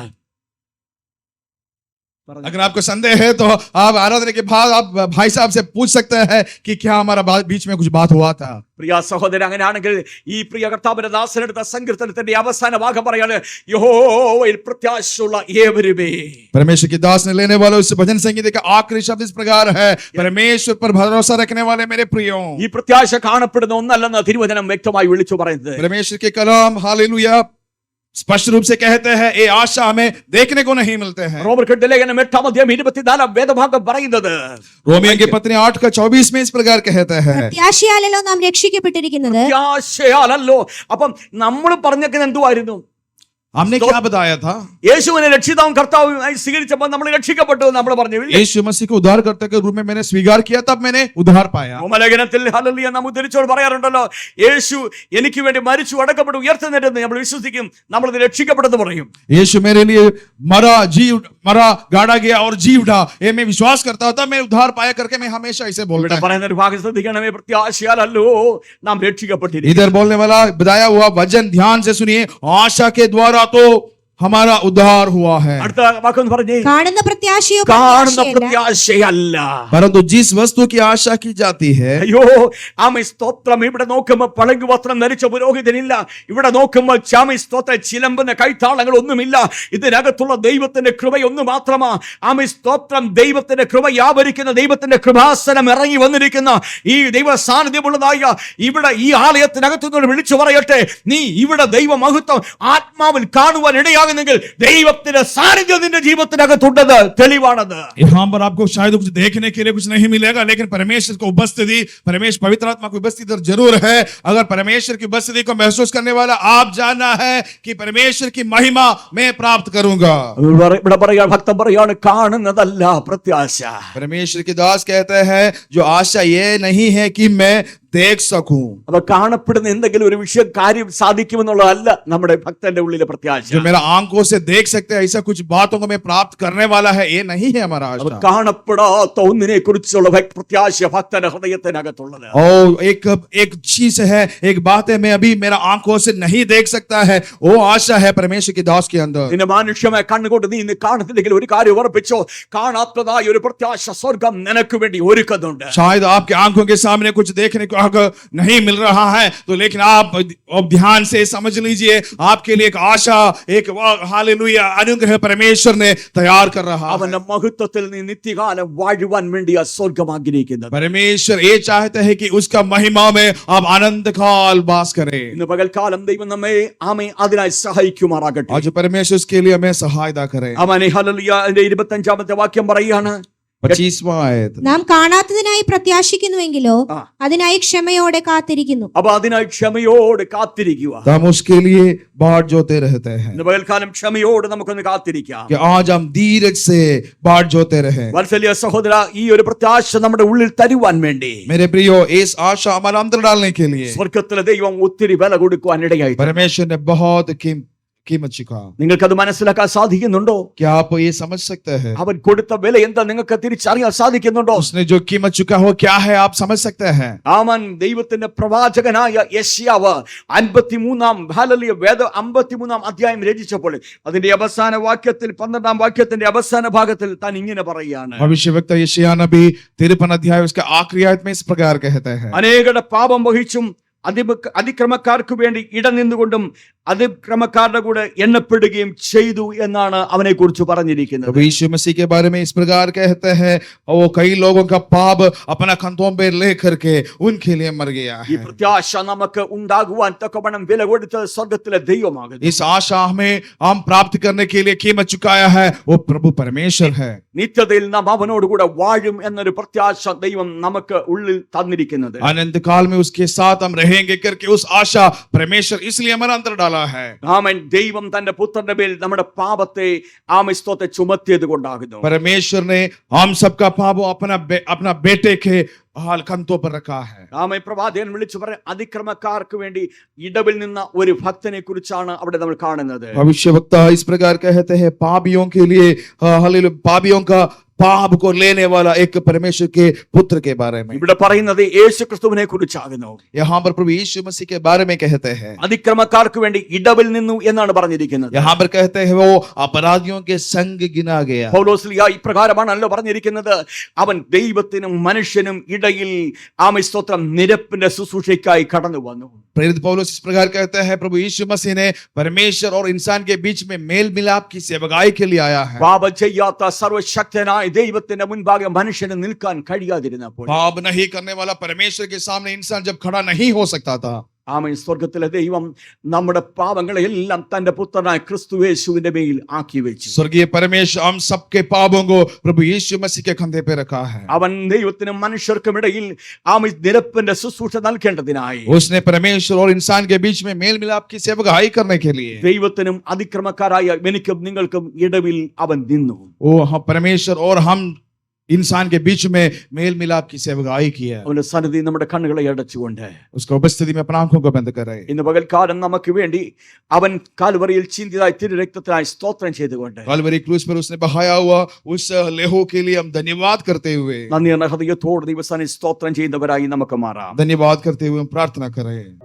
अगर आपको संदेह है तो आप आराधना के बाद आप भाई साहब से पूछ सकते हैं कि क्या हमारा बीच में कुछ बात हुआ था. പ്രിയ സഹോദരൻ, അങ്ങനെയാണെങ്കിൽ ഈ പ്രിയ കർത്താവിന്റെ ദാസനെടുത്ത സങ്കീർത്തനത്തിന്റെ അവസാന ഭാഗം പറയാണ്, യഹോവയിൽ പ്രത്യാശയുള്ള ഏവരുമേ. परमेश्वर की दास ने लेने वाले उस भजन संगीत का आखिरी शब्द इस प्रकार है, परमेश्वर पर भरोसा रखने वाले मेरे प्रियो. ഈ പ്രത്യാശ കാണപ്പെടുന്ന ഒന്നല്ലെന്ന് തിരുവചനം വ്യക്തമായി വിളിച്ചു പറയുന്നത്. परमेश्वर के कलाम हालेलुया स्पष्ट रूप से कहते हैं, ये आशा हमें देखने को नहीं मिलते हैं. റോമർക്കെഴുതിയ ലേഖനം 8-24 വേദഭാഗം പറയുന്നത്, रोमियों की पत्री 8:24 में इस प्रकार कहते हैं, പ്രത്യാശയാലല്ലോ നാം രക്ഷിക്കപ്പെട്ടിരിക്കുന്നത്. പ്രത്യാശയാലല്ലോ. അപ്പം നമ്മൾ പറഞ്ഞേക്കുന്നത് എന്തുവായിരുന്നു? हमने क्या बताया था? യേശുവിനെ രക്ഷിതാവും കർത്താവുമായി സ്വീകരിച്ചപ്പോൾ നമ്മൾ രക്ഷിക്കപ്പെട്ടു എന്ന് നമ്മൾ പറഞ്ഞു. यीशु मसीह को उद्धारकर्ता के रूप में मैंने स्वीकार किया, तब मैंने उद्धार पाया. റോമലേഖനത്തിൽ ഹല്ലേലൂയ നാം ഉദ്ധരിച്ചോട് പറയാറുണ്ടല്ലോ, യേശു എനിക്ക് വേണ്ടി മരിച്ചു അടക്കപ്പെട്ടു ഉയർത്തെഴുന്നേറ്റെന്ന് നമ്മൾ വിശ്വസിക്കും, നമ്മൾ രക്ഷിക്കപ്പെട്ടെന്ന് പറയും. यीशु मेरे लिए मरा गाड़ा गया और जी उठा, ये मैं विश्वास करता हूं, तब मैं उद्धार पाया करके मैं हमेशा इसे बोलता ഇവിടെ हूं. പറയുന്ന ഒരു ഭാഗം ശ്രദ്ധിക്കണമേ, പ്രത്യാശയാലല്ലോ നാം രക്ഷിക്കപ്പെട്ടിരിക്കുന്നു. इधर बोलने वाला बताया हुआ वचन ध्यान से सुनिए, आशा के द्वारा तो हमारा उद्धार हुआ है. അടുത്ത വാക്കൊന്ന് പറഞ്ഞേ, കാണുന്ന പ്രത്യാശയോ കാണുന്ന പ്രത്യാശയല്ല, പ്രത്യാശയല്ല. परंतु जिस वस्तु की आशा की जाती है, അയ്യോ ആമേ സ്തോത്രം. ഇവിടെ നോക്കുമ്പോ പളങ്ക് വസ്ത്രം ധരിച്ച പുരോഹിതനില്ല, ഇവിടെ നോക്കുമ്പോ ആമേ സ്തോത്രം ചിലമ്പുന്ന കൈത്താളങ്ങൾ ഒന്നുമില്ല. ഇതിനകത്തുള്ള ദൈവത്തിന്റെ കൃപയൊന്നു മാത്രമാ. ആമേ സ്തോത്രം. ദൈവത്തിന്റെ കൃപ വ്യാപരിക്കുന്ന, ദൈവത്തിന്റെ കൃപാസനം ഇറങ്ങി വന്നിരിക്കുന്ന ഈ ദൈവ സാന്നിധ്യമുള്ളതായ ഇവിടെ ഈ ആലയത്തിനകത്തുനിന്ന് വിളിച്ചു പറയട്ടെ, നീ ഇവിടെ ദൈവ മഹത്വം ആത്മാവിൽ കാണുവാൻ ഇടയാകുന്നെങ്കിൽ ദൈവത്തിന്റെ സാന്നിധ്യം നിന്റെ ജീവിതത്തിനകത്തുള്ളത് തെളിവാണത്. यहाँ पर आपको शायद कुछ देखने के लिए कुछ नहीं मिलेगा, लेकिन परमेश्वर को उपस्थिति, परमेश्वर पवित्र आत्मा की उपस्थिति जरूर है. अगर परमेश्वर की उपस्थिति को महसूस करने वाला आप जानना है कि परमेश्वर की महिमा मैं प्राप्त करूंगा. ഇവിടെ പറയാ, ഭക്തൻ പറയാണ്, കാണുന്നതല്ല പ്രത്യാശ. परमेश्वर के दास कहते हैं, जो आशा ये नहीं है कि मैं देख सकूं. അപ്പൊ കാണപ്പെടുന്ന എന്തെങ്കിലും ഒരു വിഷയം കാര്യം സാധിക്കുമെന്നുള്ളതല്ല നമ്മുടെ ഭക്തന്റെ ഉള്ളിലെ പ്രത്യാശ. जो मेरा आंखों से देख सकते हैं ऐसा कुछ बातों को मैं प्राप्त करने वाला है, ये नहीं है हमारा അപ്പൊ आशा. കാണപ്പെടാത്ത ഒന്നിനെ കുറിച്ചുള്ള പ്രത്യാശ ഭക്തന്റെ ഹൃദയത്തിനകത്തുള്ളത്. एक चीज है, एक बात है, मैं अभी मेरा आंखों से नहीं देख सकता है, वो आशा है परमेश्वर के दास के अंदर. നിന്റെ മാനുഷ്യമായ കണ്ണുകൊണ്ട് നീ ഇന്ന് കാണുന്നില്ലെങ്കിൽ ഒരു കാര്യം ഉറപ്പിച്ചോ, കാണാത്തതായ ഒരു പ്രത്യാശ സ്വർഗം നിനക്ക് വേണ്ടി ഒരുക്കുന്നുണ്ട്. शायद आपके आंखों के सामने कुछ देखने को अगर नहीं मिल रहा है तो लेकिन आप ध्यान से समझ लीजिए, आपके लिए एक आशा, एक हालेलुया अनुग्रह परमेश्वर ने तैयार कर रहा है. അവന്റെ മഹത്വത്തിൽ നീ നിത്യകാലം വാഴുവാൻ വേണ്ടിയാ സ്വർഗം ആഗ്രഹിക്കുന്നത്. परमेश्वर ये चाहते हैं कि उसका महिमा में आप आनंद काल वास करें. ഇന്ന് പകൽക്കാലം ദൈവം നമ്മെ ആമേ അതിനായി സഹായിക്കുമാറാകട്ടെ. आज परमेश्वर उसके लिए हमें सहायता करें. അവനെ ഹല്ലേലൂയ അതിന്റെ 25-ാമത്തെ വാക്യം പറയുകയാണ്, 25वां आयत. നാം കാണാത്തതിനായി പ്രത്യാശിക്കുന്നുവെങ്കിലോ ആ. അതിനായി ക്ഷമയോടെ കാത്തിരിക്കുന്നു. അപ്പൊ അതിനായി ക്ഷമയോട് കാത്തിരിക്കുക. तो हम उसके लिए बाट जोते रहते हैं ഇന്ന് പകൽക്കാലം ക്ഷമയോട് നമുക്കൊന്ന് കാത്തിരിക്കാം. कि आज हम धीरज से बाट जोते रहें. വത്സല്യ സഹോദര, ഈ ഒരു പ്രത്യാശ നമ്മുടെ ഉള്ളിൽ തരുവാൻ വേണ്ടി मेरे प्रियो, इस आशा हमारे अंदर डालने के लिए സ്വർഗത്തിലെ ദൈവം ഒത്തിരി വില കൊടുക്കുവാൻ ഇടയായി. परमेश्वर ने बहुत कीमत चुका. നിങ്ങൾക്കത് മനസ്സിലാക്കാൻ സാധിക്കുന്നുണ്ടോ? क्या आप ये समझ सकते हैं? അവൻ കൊടുത്ത വില എന്താ നിങ്ങൾക്ക് തിരിച്ചറിയാൻ സാധിക്കുന്നുണ്ടോ? उसने जो कीमत चुका हो क्या है, आप समझ सकते हैं? ആമൻ ദൈവത്തിന്റെ പ്രവാചകനായ യെശയ്യാവ് 53-ാം അധ്യായം രചിച്ചപ്പോൾ അതിന്റെ അവസാന വാക്യത്തിൽ 12-ാം വാക്യത്തിന്റെ അവസാന ഭാഗത്തിൽ താൻ ഇങ്ങനെ പറയുകയാണ്, भविष्यवक्ता यशायाह नबी 53 अध्याय उसके आखिरी आयत में इस प्रकार कहते हैं, അനേകരുടെ പാപം വഹിച്ചും അതിക്രമക്കാർക്ക് വേണ്ടി ഇടനിന്നുകൊണ്ടും അതിക്രമക്കാരുടെ കൂടെ എണ്ണപ്പെടുകയും ചെയ്തു എന്നാണ് അവനെ കുറിച്ച് പറഞ്ഞിരിക്കുന്നത്. प्रभु यीशु मसीह के बारे में इस प्रकार कहते हैं, वो कई लोगों का पाप अपना कंधों पे लेकर के उनके लिए मर गया ഈ है। പ്രത്യാശ നമുക്ക് ഉണ്ടാകുവാൻ തക്കവണ്ണം വില കൊടുത്തത് സ്വർഗത്തിലെ ദൈവമാകുന്നു. इस आशा हमें हम प्राप्त करने के लिए कीमत चुकाया है, वो प्रभु परमेश्वर है। നിത്യതയിൽ നാം അവനോട് കൂടെ വാഴും എന്നൊരു പ്രത്യാശ ദൈവം നമുക്ക് ഉള്ളിൽ തന്നിരിക്കുന്നത്. अनंत काल में उसके साथ हम रहेंगे करके उस आशा परमेश्वर इसलिए हमारे अंदर डाला है। ആമേൻ. ദൈവം തന്റെ പുത്രന്റെ മേൽ നമ്മുടെ പാപത്തെ ആമസ്തോത്തെ ചുമത്തിയത് കൊണ്ടാകുന്നു. परमेश्वर ने हम सबका पाप अपना बेटे के हाल कंधों पर रखा है। ആമേൻ. പ്രവാചകൻ വിളിച്ചു പറഞ്ഞ അതിക്രമക്കാർക്ക് വേണ്ടി ഇടവിൽ നിന്ന ഒരു ഭക്തനെ കുറിച്ചാണ് അവിടെ നമ്മൾ കാണുന്നത്. भविष्यवक्ता इस प्रकार कहते हैं, पापियों के लिए हालेलुया, पापियों का पाप को लेने वाला एक परमेश्वर के पुत्र के बारे में ഇവിടെ പറയുന്നത് യേശു ക്രിസ്തുവിനെ കുറിച്ചാകുന്നു. यहाँ पर प्रभु यीशु मसीह के बारे में कहते हैं। അതിക്രമക്കാർക്ക് വേണ്ടി ഇടവിൽ നിന്നു എന്നാണ് പറഞ്ഞിരിക്കുന്നത്. यहाँ पर कहते हैं वो अपराधियों के संग गिना गया। പൗലോസ്ലീഹ ഇപ്രകാരമാണല്ലോ പറഞ്ഞിരിക്കുന്നത്, അവൻ ദൈവത്തിനും മനുഷ്യനും ഇടയിൽ ആമസ്തോത്രം നിരപ്പിന്റെ ശുശ്രൂഷയ്ക്കായി കടന്നു വന്നു. प्रेरित पौलुस इस प्रकार कहते हैं, प्रभु यीशु मसीह ने परमेश्वर और इंसान के बीच में मेल मिलाप की सेवकाई के लिए आया है। പാപം ചെയ്യാത്ത സർവശക്തനായ ദൈവത്തിന്റെ മുൻപാകെ മനുഷ്യന് നിൽക്കാൻ കഴിയാതിരുന്നപ്പോൾ, पाप नहीं करने वाला परमेश्वर के सामने इंसान जब खड़ा नहीं हो सकता था, ആമേൻ. സ്വർഗത്തിലെ ദൈവം നമ്മുടെ പാപങ്ങളെ എല്ലാം തന്റെ പുത്രനായ ക്രിസ്തുയേശുവിന്റെ മേൽ ആക്കി വെച്ചു. स्वर्गीय परमेश्वर हम सबके पापों को प्रभु यीशु मसीह के कंधे पे रखा है। അവൻ ദൈവത്തിനും മനുഷ്യർക്കും ഇടയിൽ ആമേൻ നിരപ്പിന്റെ ശുശ്രൂഷ നൽകേണ്ടതിനായി उसने परमेश्वर और इंसान के बीच में मेल मिलाप की सेवकाई करने के लिए ദൈവത്തിനും അതിക്രമക്കാരായ എനിക്കും നിങ്ങൾക്കും ഇടവിൽ അവൻ നിന്നു. वो हम परमेश्वर और हम इंसान के बीच में मेल मिलाप की सेवकाई की है। അവന്റെ സന്നിധി നമ്മുടെ കണ്ണുകളെ അടച്ചുകൊണ്ട് उसका उपस्थिति में अपना आंखों को बंद कर रहे हैं। ഇന്ന് പകൽക്കാലം നമുക്ക് വേണ്ടി അവൻ കാൽവറിയിൽ ചിന്തിയതായ തിരുരക്തത്തിനായി സ്തോത്രം ചെയ്തുകൊണ്ട് काल्वरी क्रूस पर उसने बहाया हुआ उस लेहू के लिए हम धन्यवाद करते हुए നന്ദി എന്ന ഹൃദയത്തോട് ദൈവസന്നിധിയിൽ സ്തോത്രം ചെയ്യുന്നവരായി നമുക്ക് മാറാം. धन्यवाद करते हुए हम प्रार्थना कर रहे हैं।